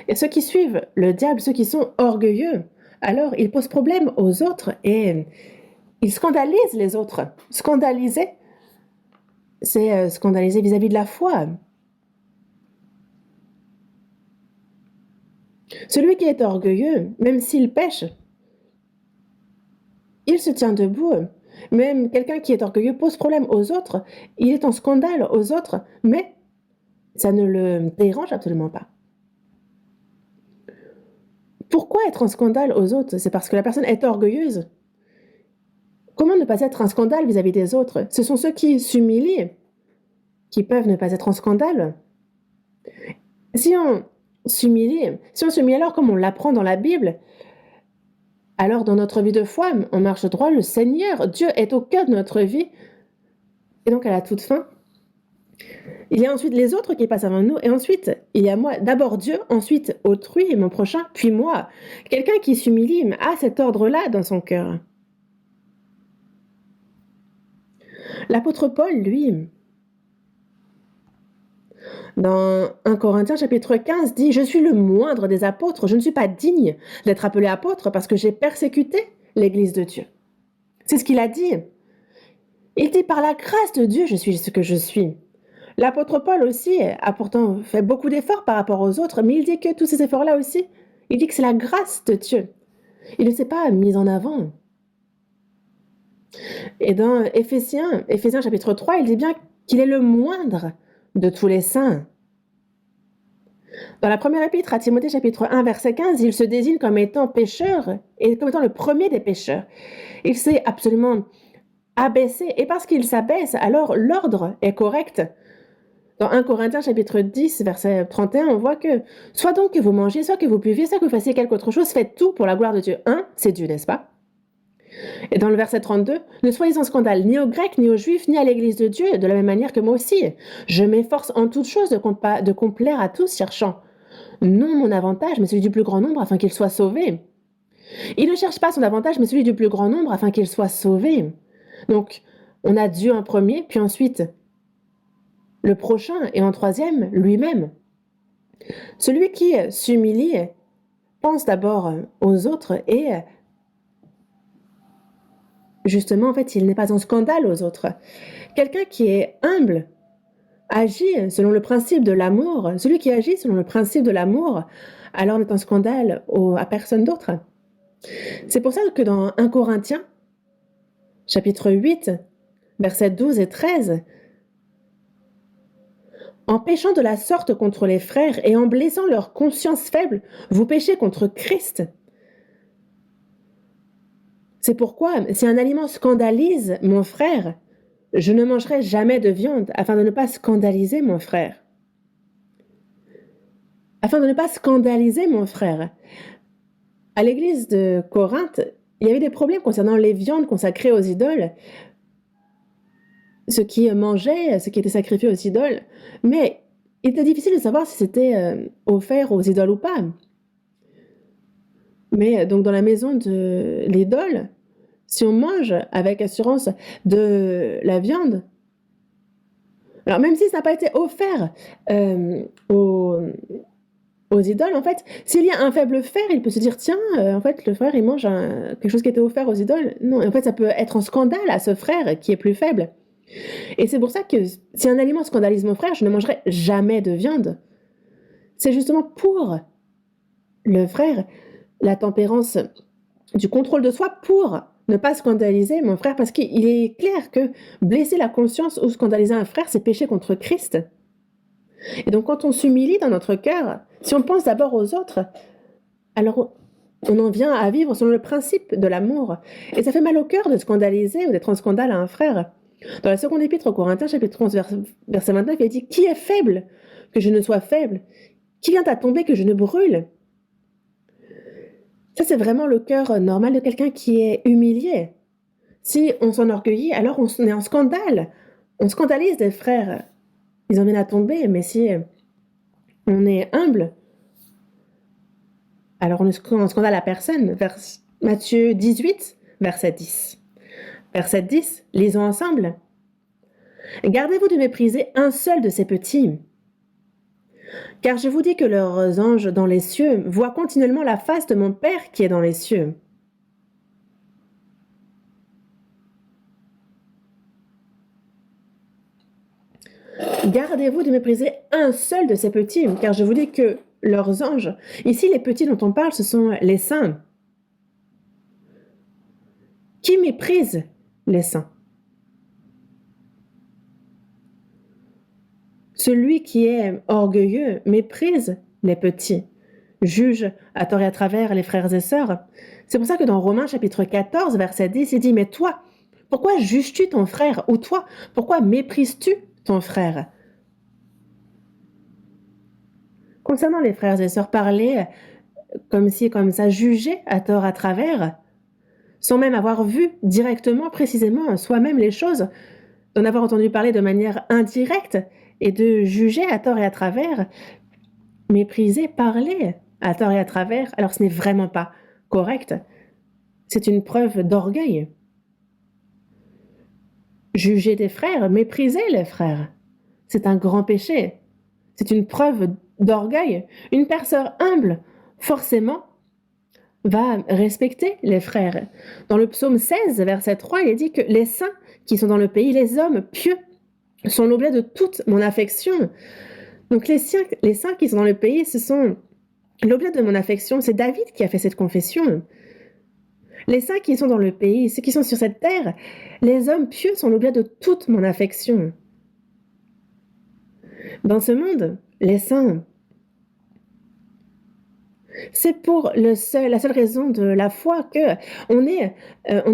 Et ceux qui suivent le diable, ceux qui sont orgueilleux, alors il pose problème aux autres et il scandalise les autres. Scandaliser, c'est scandaliser vis-à-vis de la foi. Celui qui est orgueilleux, même s'il pêche, il se tient debout. Même quelqu'un qui est orgueilleux pose problème aux autres, il est en scandale aux autres, mais ça ne le dérange absolument pas. Pourquoi être en scandale aux autres? C'est parce que la personne est orgueilleuse. Comment ne pas être un scandale vis-à-vis des autres? Ce sont ceux qui s'humilient qui peuvent ne pas être en scandale. Si on s'humilie alors comme on l'apprend dans la Bible, alors dans notre vie de foi, on marche droit, le Seigneur, Dieu est au cœur de notre vie, et donc à la toute fin. Il y a ensuite les autres qui passent avant nous, et ensuite il y a moi, d'abord Dieu, ensuite autrui, mon prochain, puis moi. Quelqu'un qui s'humilie a cet ordre-là dans son cœur. L'apôtre Paul, lui, dans 1 Corinthiens chapitre 15, dit « Je suis le moindre des apôtres, je ne suis pas digne d'être appelé apôtre parce que j'ai persécuté l'Église de Dieu. » C'est ce qu'il a dit. Il dit « Par la grâce de Dieu, je suis ce que je suis. » L'apôtre Paul aussi a pourtant fait beaucoup d'efforts par rapport aux autres, mais il dit que tous ces efforts-là aussi, il dit que c'est la grâce de Dieu. Il ne s'est pas mis en avant. Et dans Éphésiens chapitre 3, il dit bien qu'il est le moindre de tous les saints. Dans la première épître à Timothée chapitre 1 verset 15, il se désigne comme étant pécheur et comme étant le premier des pécheurs. Il s'est absolument abaissé et parce qu'il s'abaisse, alors l'ordre est correct. Dans 1 Corinthiens chapitre 10 verset 31, on voit que soit donc que vous mangiez, soit que vous buviez, soit que vous fassiez quelque autre chose, faites tout pour la gloire de Dieu. C'est Dieu, n'est-ce pas? Et dans le verset 32, ne soyez en scandale ni aux Grecs, ni aux Juifs, ni à l'Église de Dieu, de la même manière que moi aussi. Je m'efforce en toutes choses de complaire à tous, cherchant non mon avantage, mais celui du plus grand nombre, afin qu'il soit sauvé. Il ne cherche pas son avantage, mais celui du plus grand nombre, afin qu'il soit sauvé. Donc, on a Dieu en premier, puis ensuite le prochain, et en troisième, lui-même. Celui qui s'humilie pense d'abord aux autres et justement, en fait, il n'est pas en scandale aux autres. Quelqu'un qui est humble agit selon le principe de l'amour. Celui qui agit selon le principe de l'amour, alors n'est en scandale à personne d'autre. C'est pour ça que dans 1 Corinthiens, chapitre 8, versets 12 et 13, en péchant de la sorte contre les frères et en blessant leur conscience faible, vous péchez contre Christ. C'est pourquoi, si un aliment scandalise mon frère, je ne mangerai jamais de viande afin de ne pas scandaliser mon frère. Afin de ne pas scandaliser mon frère. À l'église de Corinthe, il y avait des problèmes concernant les viandes consacrées aux idoles, ce qui mangeait, ce qui était sacrifié aux idoles, mais il était difficile de savoir si c'était offert aux idoles ou pas. Mais donc dans la maison de l'idole, si on mange avec assurance de la viande, alors même si ça n'a pas été offert aux idoles, en fait, s'il y a un faible frère, il peut se dire, tiens, en fait, le frère, il mange quelque chose qui était offert aux idoles. Non, en fait, ça peut être en scandale à ce frère qui est plus faible. Et c'est pour ça que si un aliment scandalise mon frère, je ne mangerai jamais de viande. C'est justement pour le frère, la tempérance du contrôle de soi pour ne pas scandaliser mon frère, parce qu'il est clair que blesser la conscience ou scandaliser un frère, c'est pécher contre Christ. Et donc quand on s'humilie dans notre cœur, si on pense d'abord aux autres, alors on en vient à vivre selon le principe de l'amour. Et ça fait mal au cœur de scandaliser ou d'être en scandale à un frère. Dans la seconde épître aux Corinthiens, chapitre 11, verset 29, il dit « Qui est faible, que je ne sois faible? Qui vient à tomber, que je ne brûle ?» Ça, c'est vraiment le cœur normal de quelqu'un qui est humilié. Si on s'enorgueillit, alors on est en scandale. On scandalise des frères. Ils en viennent à tomber, mais si on est humble, alors on ne scandale à personne. Matthieu 18, verset 10. Verset 10, lisons ensemble. « Gardez-vous de mépriser un seul de ces petits, Car je vous dis que leurs anges dans les cieux voient continuellement la face de mon Père qui est dans les cieux. Gardez-vous de mépriser un seul de ces petits, car je vous dis que leurs anges, ici les petits dont on parle, ce sont les saints. Qui méprise les saints? Celui qui est orgueilleux méprise les petits, juge à tort et à travers les frères et sœurs. C'est pour ça que dans Romains chapitre 14, verset 10, il dit, mais toi, pourquoi juges-tu ton frère? Ou toi, pourquoi méprises-tu ton frère? Concernant les frères et sœurs, parler comme ci, comme ça, juger à tort, à travers, sans même avoir vu directement, précisément, soi-même les choses, d'en avoir entendu parler de manière indirecte et de juger à tort et à travers, mépriser, parler à tort et à travers, alors ce n'est vraiment pas correct. C'est une preuve d'orgueil. Juger des frères, mépriser les frères, c'est un grand péché. C'est une preuve d'orgueil. Une personne humble, forcément, va respecter les frères. Dans le psaume 16, verset 3, il est dit que les saints qui sont dans le pays, les hommes pieux, sont l'objet de toute mon affection. Donc les saints qui sont dans le pays, ce sont l'objet de mon affection. C'est David qui a fait cette confession. Les saints qui sont dans le pays, ceux qui sont sur cette terre, les hommes pieux sont l'objet de toute mon affection. Dans ce monde, les saints, c'est pour la seule raison de la foi que on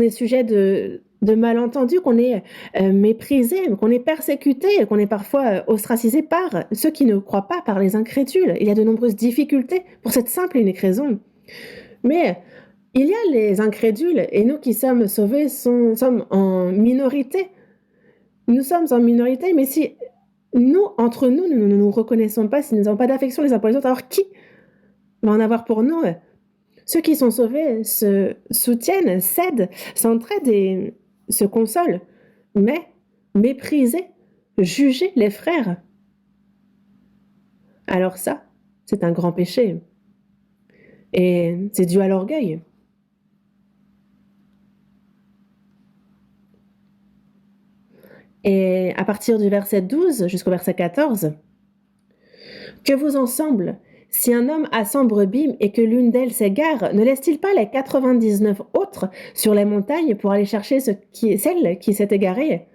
est sujet de malentendus, qu'on est méprisé, qu'on est persécuté, qu'on est parfois ostracisé par ceux qui ne croient pas, par les incrédules. Il y a de nombreuses difficultés pour cette simple et unique raison. Mais il y a les incrédules et nous qui sommes sauvés sommes en minorité. Nous sommes en minorité, mais si nous, entre nous, nous ne nous reconnaissons pas, si nous n'avons pas d'affection les uns pour les autres, alors qui va en avoir pour nous? Ceux qui sont sauvés se soutiennent, s'aident, s'entraident et se consolent. Mais mépriser, juger les frères, alors ça, c'est un grand péché. Et c'est dû à l'orgueil. Et à partir du verset 12 jusqu'au verset 14, que vous ensemble, si un homme a 100 brebis et que l'une d'elles s'égare, ne laisse-t-il pas les 99 autres sur les montagnes pour aller chercher celle qui s'est égarée?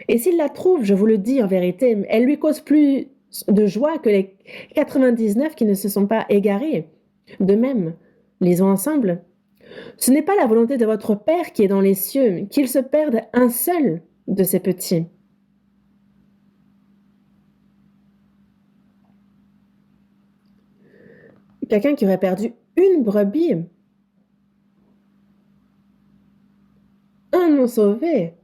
Et s'il la trouve, je vous le dis en vérité, elle lui cause plus de joie que les 99 qui ne se sont pas égarés. De même, lisons ensemble. Ce n'est pas la volonté de votre Père qui est dans les cieux, qu'il se perde un seul de ces petits. Quelqu'un qui aurait perdu une brebis, un non sauvé,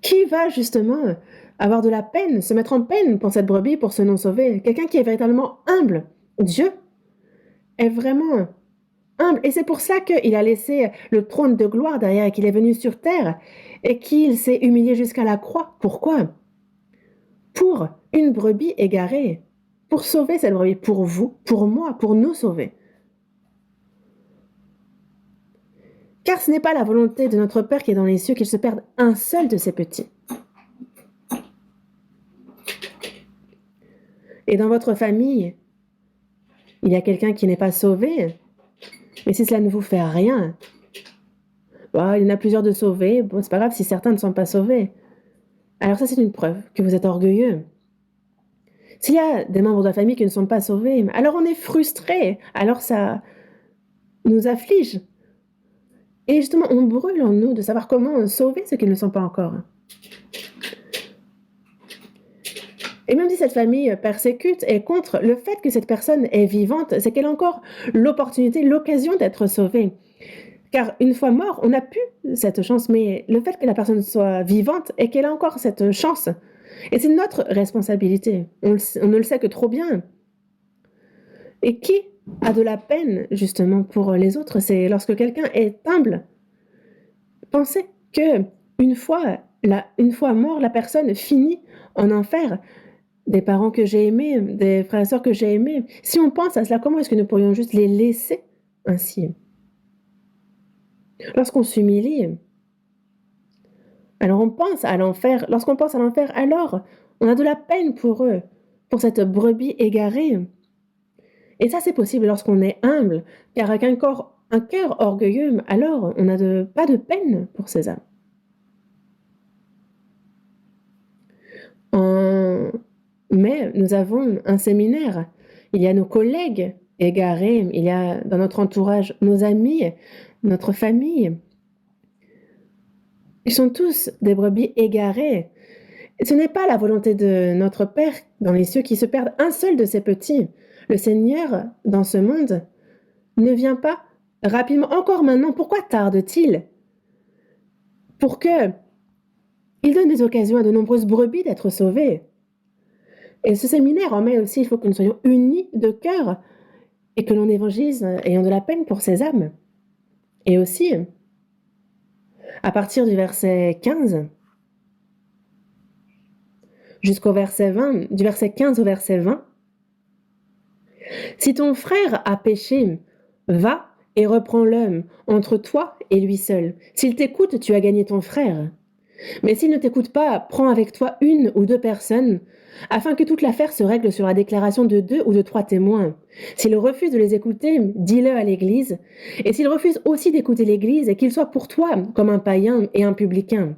qui va justement avoir de la peine, se mettre en peine pour cette brebis, pour ce non sauvé? Quelqu'un qui est véritablement humble. Dieu est vraiment humble. Et c'est pour ça qu'il a laissé le trône de gloire derrière et qu'il est venu sur terre et qu'il s'est humilié jusqu'à la croix. Pourquoi? Pour une brebis égarée. Pour sauver cette brebis. Pour vous, pour moi, pour nous sauver. Car ce n'est pas la volonté de notre Père qui est dans les cieux qu'il se perde un seul de ses petits. Et dans votre famille, il y a quelqu'un qui n'est pas sauvé. Mais si cela ne vous fait rien, bon, il y en a plusieurs de sauvés, bon, c'est pas grave si certains ne sont pas sauvés. Alors ça, c'est une preuve que vous êtes orgueilleux. S'il y a des membres de la famille qui ne sont pas sauvés, alors on est frustré, alors ça nous afflige. Et justement, on brûle en nous de savoir comment sauver ceux qui ne le sont pas encore. Et même si cette famille persécute et contre, le fait que cette personne est vivante, c'est qu'elle a encore l'opportunité, l'occasion d'être sauvée. Car une fois mort, on n'a plus cette chance, mais le fait que la personne soit vivante et qu'elle a encore cette chance, et c'est notre responsabilité, on ne le sait que trop bien. Et qui a de la peine justement pour les autres, c'est lorsque quelqu'un est humble. Pensez que une fois mort, la personne finit en enfer. des parents que j'ai aimés, des frères et sœurs que j'ai aimés. Si on pense à cela, comment est-ce que nous pourrions juste les laisser ainsi? Lorsqu'on s'humilie, alors on pense à l'enfer. Lorsqu'on pense à l'enfer, alors on a de la peine pour eux, pour cette brebis égarée. Et ça, c'est possible lorsqu'on est humble, car avec un cœur orgueilleux, alors on n'a pas de peine pour ces âmes. Mais nous avons un séminaire. Il y a nos collègues égarés, il y a dans notre entourage nos amis, notre famille. Ils sont tous des brebis égarées. Ce n'est pas la volonté de notre Père dans les cieux qui se perde un seul de ses petits. Le Seigneur, dans ce monde, ne vient pas rapidement, encore maintenant. Pourquoi tarde-t-il? Pour que il donne des occasions à de nombreuses brebis d'être sauvées. Et ce séminaire en met aussi, il faut que nous soyons unis de cœur et que l'on évangélise ayant de la peine pour ces âmes. Et aussi, à partir du verset 15 jusqu'au verset 20, du verset 15 au verset 20, si ton frère a péché, va et reprends-le entre toi et lui seul. S'il t'écoute, tu as gagné ton frère. Mais s'il ne t'écoute pas, prends avec toi une ou deux personnes, afin que toute l'affaire se règle sur la déclaration de 2 ou de 3 témoins. S'il refuse de les écouter, dis-le à l'Église. Et s'il refuse aussi d'écouter l'Église, qu'il soit pour toi comme un païen et un publicain.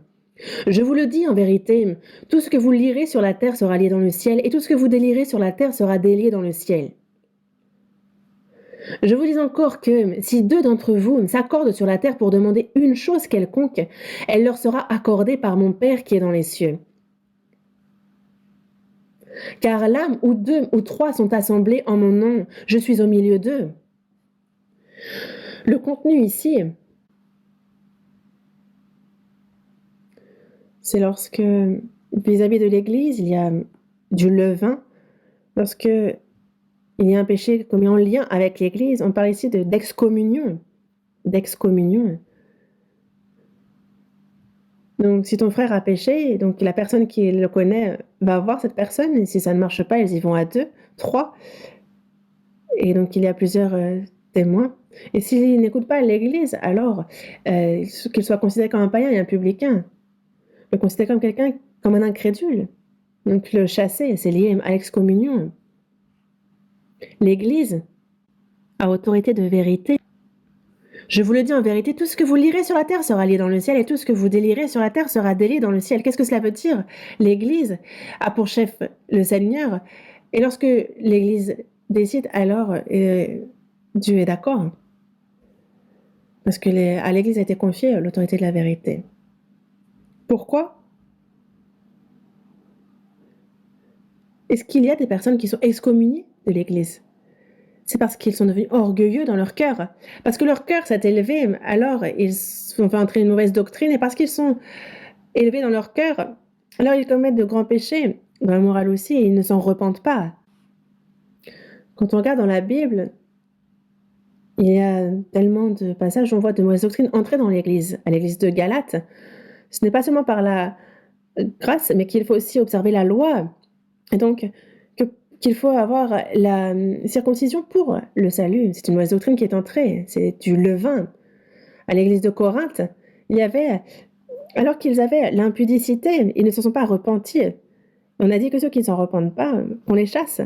Je vous le dis en vérité, tout ce que vous lirez sur la terre sera lié dans le ciel, et tout ce que vous délirez sur la terre sera délié dans le ciel. Je vous dis encore que si 2 d'entre vous s'accordent sur la terre pour demander une chose quelconque, elle leur sera accordée par mon Père qui est dans les cieux. Car là où 2 ou 3 sont assemblés en mon nom, je suis au milieu d'eux. Le contenu ici, c'est lorsque, vis-à-vis de l'Église, il y a du levain. Lorsque il y a un péché commis en lien avec l'Église, on parle ici d'excommunion. D'excommunion. Donc, si ton frère a péché, donc la personne qui le connaît va voir cette personne, et si ça ne marche pas, ils y vont à 2, 3, et donc il y a plusieurs témoins. Et s'il n'écoute pas l'Église, alors qu'il soit considéré comme un païen et un publicain, le considérer comme quelqu'un, comme un incrédule. Donc le chasser, c'est lié à l'excommunion. L'Église a autorité de vérité. Je vous le dis en vérité, tout ce que vous lirez sur la terre sera lié dans le ciel, et tout ce que vous délirez sur la terre sera délié dans le ciel. Qu'est-ce que cela veut dire? L'Église a pour chef le Seigneur, et lorsque l'Église décide, alors Dieu est d'accord. Parce que à l'Église a été confiée l'autorité de la vérité. Pourquoi? Est-ce qu'il y a des personnes qui sont excommuniées de l'Église? C'est parce qu'ils sont devenus orgueilleux dans leur cœur. Parce que leur cœur s'est élevé, alors ils ont fait entrer une mauvaise doctrine, et parce qu'ils sont élevés dans leur cœur, alors ils commettent de grands péchés, dans la morale aussi, et ils ne s'en repentent pas. Quand on regarde dans la Bible, il y a tellement de passages où on voit de mauvaises doctrines entrer dans l'Église. À l'Église de Galate, ce n'est pas seulement par la grâce, mais qu'il faut aussi observer la loi. Et donc, qu'il faut avoir la circoncision pour le salut. C'est une mauvaise doctrine qui est entrée, c'est du levain. À l'église de Corinthe, il y avait, alors qu'ils avaient l'impudicité, ils ne se sont pas repentis. On a dit que ceux qui ne s'en repentent pas, qu'on les chasse.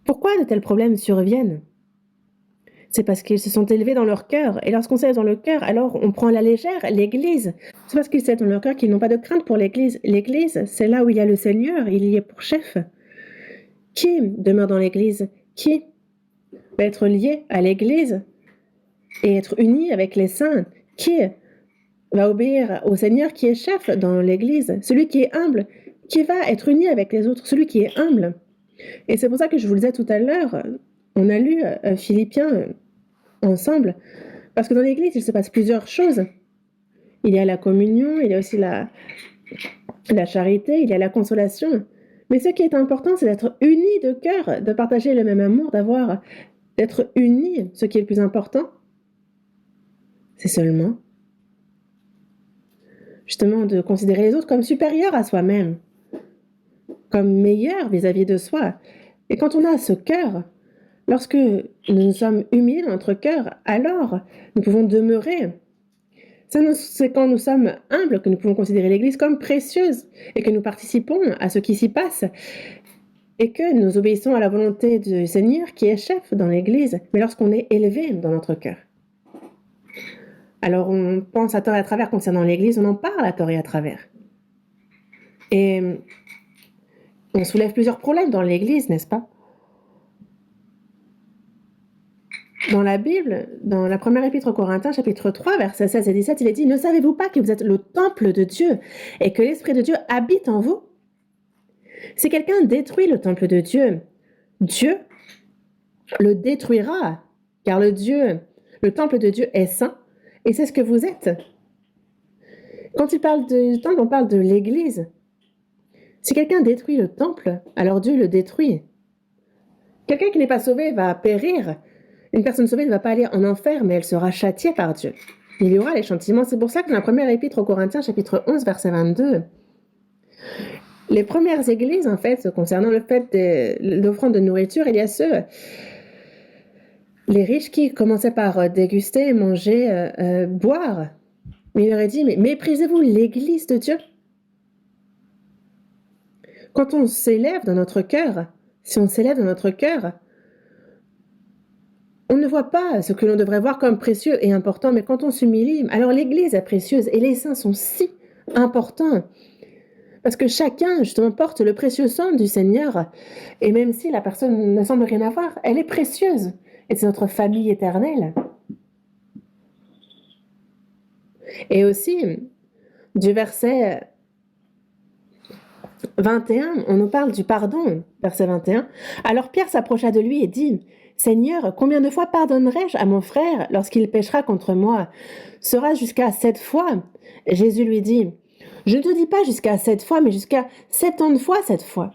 Pourquoi de tels problèmes surviennent? C'est parce qu'ils se sont élevés dans leur cœur. Et lorsqu'on s'élève dans le cœur, alors on prend à la légère l'Église. C'est parce qu'ils s'élèvent dans leur cœur qu'ils n'ont pas de crainte pour l'Église. L'Église, c'est là où il y a le Seigneur, il y est pour chef. Qui demeure dans l'Église? Qui va être lié à l'Église et être uni avec les saints? Qui va obéir au Seigneur qui est chef dans l'Église? Celui qui est humble, qui va être uni avec les autres, celui qui est humble. Et c'est pour ça que je vous le disais tout à l'heure, on a lu Philippiens ensemble, parce que dans l'Église, il se passe plusieurs choses. Il y a la communion, il y a aussi la charité, il y a la consolation. Mais ce qui est important, c'est d'être unis de cœur, de partager le même amour, d'être unis. Ce qui est le plus important, c'est seulement, justement, de considérer les autres comme supérieurs à soi-même. comme meilleur vis-à-vis de soi. Et quand on a ce cœur, lorsque nous sommes humiliés dans notre cœur, alors nous pouvons demeurer. C'est quand nous sommes humbles que nous pouvons considérer l'Église comme précieuse et que nous participons à ce qui s'y passe et que nous obéissons à la volonté du Seigneur qui est chef dans l'Église, mais lorsqu'on est élevé dans notre cœur. Alors on pense à tort et à travers concernant l'Église, on en parle à tort et à travers. Et on soulève plusieurs problèmes dans l'Église, n'est-ce pas? Dans la Bible, dans la première épître aux Corinthiens, chapitre 3, versets 16 et 17, il est dit « Ne savez-vous pas que vous êtes le temple de Dieu et que l'Esprit de Dieu habite en vous ?» Si quelqu'un détruit le temple de Dieu, Dieu le détruira, car le temple de Dieu est saint, et c'est ce que vous êtes. Quand il parle du temple, on parle de l'Église. Si quelqu'un détruit le temple, alors Dieu le détruit. Quelqu'un qui n'est pas sauvé va périr. Une personne sauvée ne va pas aller en enfer, mais elle sera châtiée par Dieu. Il y aura les châtiments. C'est pour ça que dans la première épître aux Corinthiens, chapitre 11, verset 22, les premières églises, en fait, concernant le fait de l'offrande de nourriture, il y a les riches qui commençaient par déguster, manger, boire. Mais il leur est dit, mais méprisez-vous l'église de Dieu? Quand on s'élève dans notre cœur, si on s'élève dans notre cœur, on ne voit pas ce que l'on devrait voir comme précieux et important, mais quand on s'humilie, alors l'Église est précieuse et les saints sont si importants. Parce que chacun, justement, porte le précieux sang du Seigneur. Et même si la personne ne semble rien avoir, elle est précieuse. Et c'est notre famille éternelle. Et aussi, du verset 21, on nous parle du pardon, verset 21. Alors Pierre s'approcha de lui et dit, « Seigneur, combien de fois pardonnerai-je à mon frère lorsqu'il péchera contre moi? Sera jusqu'à 7 fois ?» Et Jésus lui dit, « Je ne te dis pas jusqu'à 7 fois, mais jusqu'à 70 fois 7 fois. »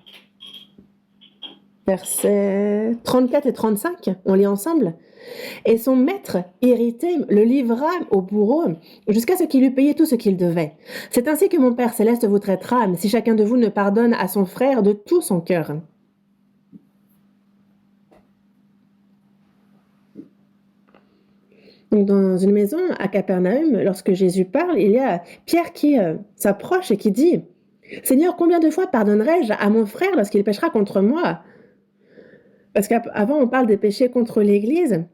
Versets 34 et 35, on lit ensemble. Et son maître, irrité, le livra au bourreau jusqu'à ce qu'il eût payé tout ce qu'il devait. C'est ainsi que mon Père céleste vous traitera, si chacun de vous ne pardonne à son frère de tout son cœur. Donc, dans une maison à Capernaum, lorsque Jésus parle, il y a Pierre qui s'approche et qui dit « Seigneur, combien de fois pardonnerai-je à mon frère lorsqu'il péchera contre moi ?» Parce qu'avant, on parle des péchés contre l'Église,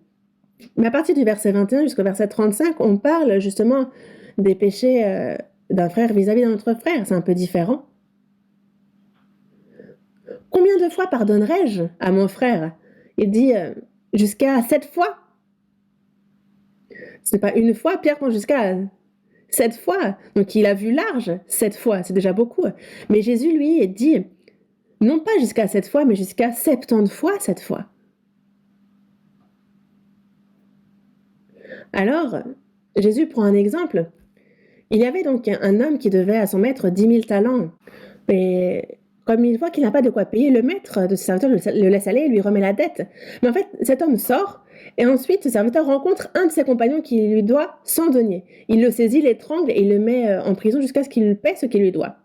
mais à partir du verset 21 jusqu'au verset 35, on parle justement des péchés d'un frère vis-à-vis d'un autre frère. C'est un peu différent. Combien de fois pardonnerai-je à mon frère? Il dit jusqu'à 7 fois. Ce n'est pas une fois, Pierre pense jusqu'à 7 fois. Donc il a vu large 7 fois, c'est déjà beaucoup. Mais Jésus, lui, dit non pas jusqu'à 7 fois, mais jusqu'à 70 fois 7 fois. Alors, Jésus prend un exemple. Il y avait donc un homme qui devait à son maître 10 000 talents. Et comme il voit qu'il n'a pas de quoi payer, le maître de ce serviteur le laisse aller et lui remet la dette. Mais en fait, cet homme sort et ensuite ce serviteur rencontre un de ses compagnons qui lui doit 100 deniers. Il le saisit, l'étrangle et il le met en prison jusqu'à ce qu'il paie ce qu'il lui doit.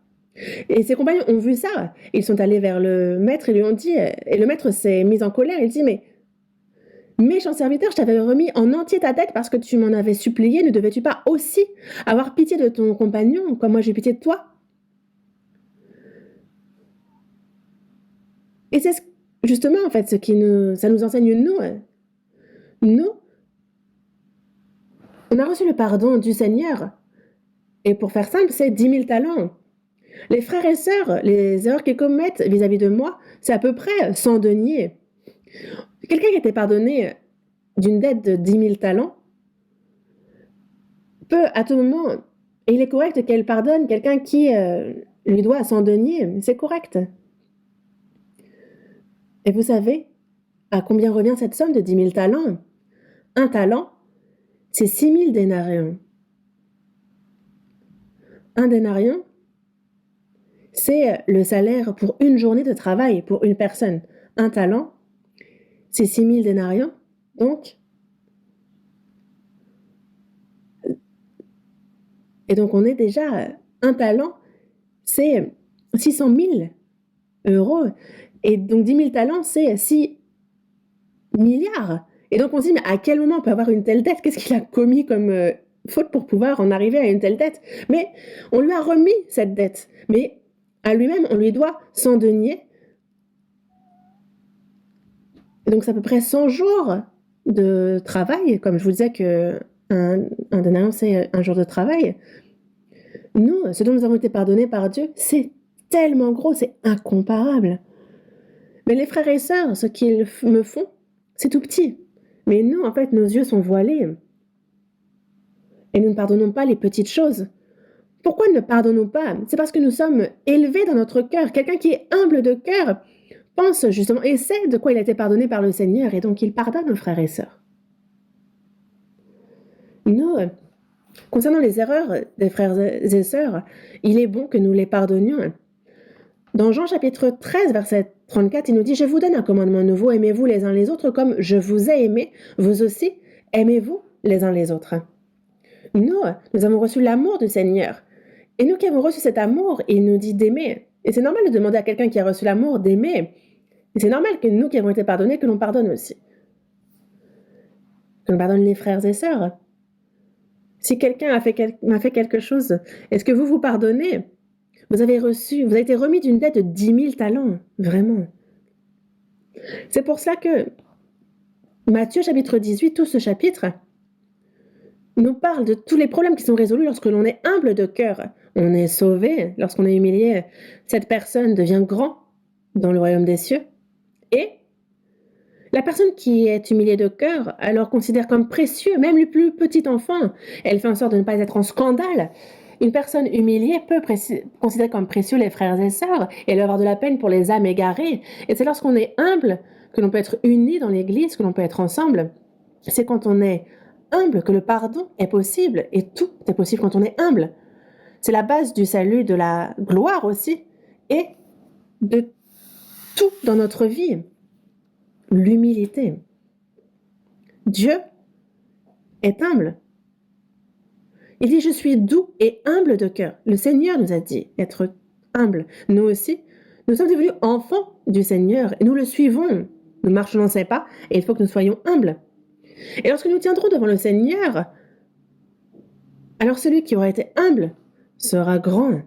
Et ses compagnons ont vu ça. Ils sont allés vers le maître et lui ont dit, et le maître s'est mis en colère, il dit, mais méchant serviteur, je t'avais remis en entier ta dette parce que tu m'en avais supplié, ne devais-tu pas aussi avoir pitié de ton compagnon, comme moi j'ai pitié de toi? Et c'est justement, en fait, ça nous enseigne, nous, on a reçu le pardon du Seigneur. Et pour faire simple, c'est 10 000 talents. Les frères et sœurs, les erreurs qu'ils commettent vis-à-vis de moi, c'est à peu près 100 deniers. Quelqu'un qui était pardonné d'une dette de 10 000 talents peut, à tout moment, et il est correct qu'elle pardonne quelqu'un qui lui doit 100 deniers, c'est correct. Et vous savez à combien revient cette somme de 10 000 talents? Un talent, c'est 6 000 dénarions. Un dénarion, c'est le salaire pour une journée de travail pour une personne. Un talent, c'est 6 000 dénarions. Donc, et donc on est déjà, un talent, c'est 600 000 euros. Et donc 10 000 talents, c'est 6 milliards. Et donc on se dit, mais à quel moment on peut avoir une telle dette? Qu'est-ce qu'il a commis comme faute pour pouvoir en arriver à une telle dette? Mais on lui a remis cette dette. Mais à lui-même, on lui doit 100 deniers. Et donc c'est à peu près 100 jours de travail. Comme je vous disais qu'un denarion, c'est un jour de travail. Nous, ce dont nous avons été pardonnés par Dieu, c'est tellement gros, c'est incomparable. Mais les frères et sœurs, ce qu'ils me font, c'est tout petit. Mais nous, en fait, nos yeux sont voilés. Et nous ne pardonnons pas les petites choses. Pourquoi ne pardonnons pas? C'est parce que nous sommes élevés dans notre cœur. Quelqu'un qui est humble de cœur pense justement et sait de quoi il a été pardonné par le Seigneur. Et donc il pardonne aux frères et sœurs. Nous, concernant les erreurs des frères et sœurs, il est bon que nous les pardonnions. Dans Jean chapitre 13, verset 34, il nous dit « Je vous donne un commandement nouveau, aimez-vous les uns les autres comme je vous ai aimé, vous aussi, aimez-vous les uns les autres. » Nous avons reçu l'amour du Seigneur. Et nous qui avons reçu cet amour, il nous dit d'aimer. Et c'est normal de demander à quelqu'un qui a reçu l'amour d'aimer. Et c'est normal que nous qui avons été pardonnés, que l'on pardonne aussi. Que l'on pardonne les frères et sœurs. Si quelqu'un m'a fait quelque chose, est-ce que vous pardonnez? Vous avez été remis d'une dette de 10 000 talents, vraiment. C'est pour cela que Matthieu chapitre 18, tout ce chapitre, nous parle de tous les problèmes qui sont résolus lorsque l'on est humble de cœur. On est sauvé lorsqu'on est humilié. Cette personne devient grand dans le royaume des cieux. Et la personne qui est humiliée de cœur, alors considère comme précieux, même le plus petit enfant. Elle fait en sorte de ne pas être en scandale. Une personne humiliée peut considérer comme précieux les frères et sœurs et elle va avoir de la peine pour les âmes égarées. Et c'est lorsqu'on est humble que l'on peut être unis dans l'Église, que l'on peut être ensemble. C'est quand on est humble que le pardon est possible et tout est possible quand on est humble. C'est la base du salut, de la gloire aussi et de tout dans notre vie. L'humilité. Dieu est humble. Il dit, je suis doux et humble de cœur. Le Seigneur nous a dit être humble. Nous aussi, nous sommes devenus enfants du Seigneur et nous le suivons. Nous marchons dans ses pas et il faut que nous soyons humbles. Et lorsque nous tiendrons devant le Seigneur, alors celui qui aura été humble sera grand.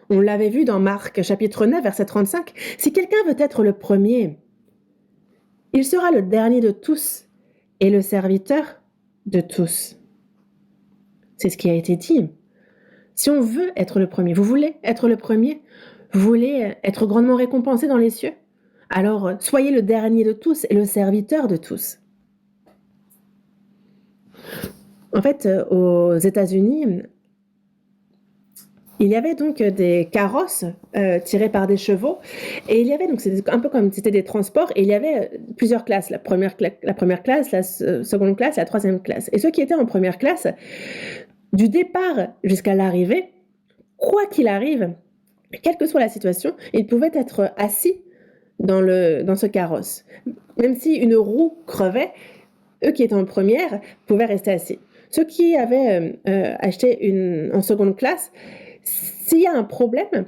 On l'avait vu dans Marc chapitre 9, verset 35. Si quelqu'un veut être le premier, il sera le dernier de tous et le serviteur de tous. C'est ce qui a été dit. Si on veut être le premier, vous voulez être le premier? Vous voulez être grandement récompensé dans les cieux? Alors, soyez le dernier de tous et le serviteur de tous. En fait, aux États-Unis, il y avait donc des carrosses tirées par des chevaux et il y avait donc c'était un peu comme c'était des transports et il y avait plusieurs classes, la première classe, la seconde classe, la troisième classe. Et ceux qui étaient en première classe, du départ jusqu'à l'arrivée, quoi qu'il arrive, quelle que soit la situation, ils pouvaient être assis dans ce carrosse. Même si une roue crevait, eux qui étaient en première pouvaient rester assis. Ceux qui avaient acheté en seconde classe, s'il y a un problème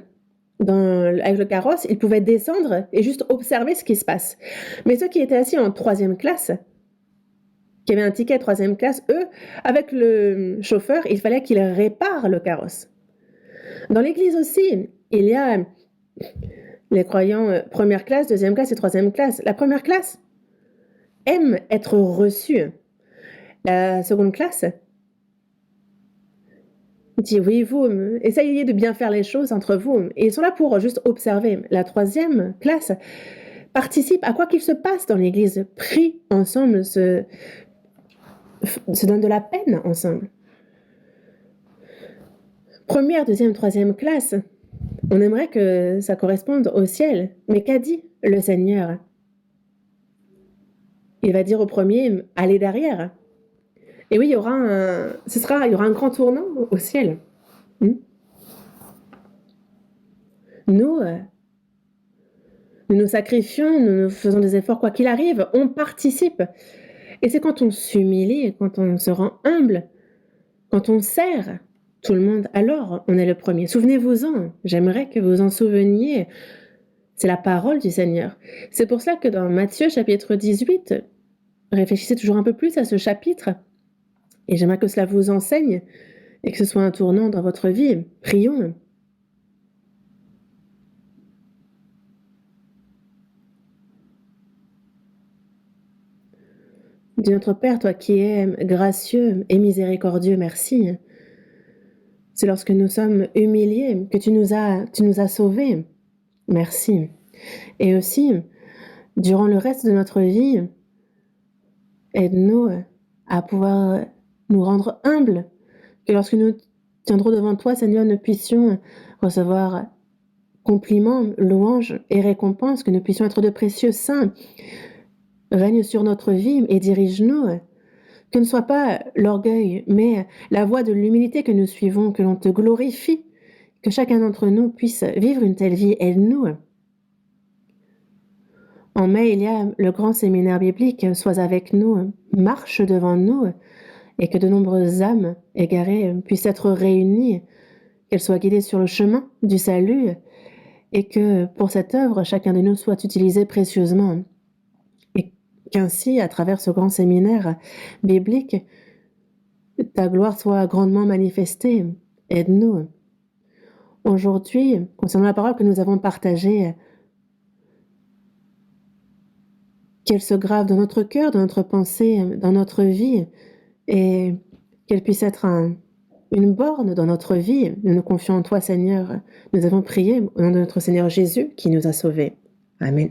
avec le carrosse, ils pouvaient descendre et juste observer ce qui se passe. Mais ceux qui étaient assis en troisième classe, qui avaient un ticket troisième classe, eux, avec le chauffeur, il fallait qu'il répare le carrosse. Dans l'église aussi, il y a les croyants première classe, deuxième classe et troisième classe. La première classe aime être reçue. La seconde classe dit oui, vous, essayez de bien faire les choses entre vous. Et ils sont là pour juste observer. La troisième classe participe à quoi qu'il se passe dans l'église, prie ensemble, se donne de la peine ensemble. Première, deuxième, troisième classe, on aimerait que ça corresponde au ciel. Mais qu'a dit le Seigneur? Il va dire au premier, allez derrière. Et oui, il y aura un grand tournant au ciel. Nous nous sacrifions, nous faisons des efforts, quoi qu'il arrive, on participe. Et c'est quand on s'humilie, quand on se rend humble, quand on sert tout le monde, alors on est le premier. Souvenez-vous-en, j'aimerais que vous en souveniez. C'est la parole du Seigneur. C'est pour cela que dans Matthieu chapitre 18, réfléchissez toujours un peu plus à ce chapitre et j'aimerais que cela vous enseigne et que ce soit un tournant dans votre vie. Prions. Dieu notre Père, toi qui es gracieux et miséricordieux, merci. C'est lorsque nous sommes humiliés que tu nous as sauvés. Merci. Et aussi, durant le reste de notre vie, aide-nous à pouvoir nous rendre humbles, que lorsque nous tiendrons devant toi, Seigneur, nous puissions recevoir compliments, louanges et récompenses, que nous puissions être de précieux saints. Règne sur notre vie et dirige-nous. Que ne soit pas l'orgueil, mais la voie de l'humilité que nous suivons, que l'on te glorifie, que chacun d'entre nous puisse vivre une telle vie. Aide-nous. En mai, il y a le grand séminaire biblique. Sois avec nous, marche devant nous, et que de nombreuses âmes égarées puissent être réunies, qu'elles soient guidées sur le chemin du salut, et que pour cette œuvre, chacun de nous soit utilisé précieusement. Et qu'ainsi, à travers ce grand séminaire biblique, ta gloire soit grandement manifestée. Aide-nous. Aujourd'hui, concernant la parole que nous avons partagée, qu'elle se grave dans notre cœur, dans notre pensée, dans notre vie, et qu'elle puisse être une borne dans notre vie. Nous nous confions en toi, Seigneur. Nous avons prié au nom de notre Seigneur Jésus qui nous a sauvés. Amen.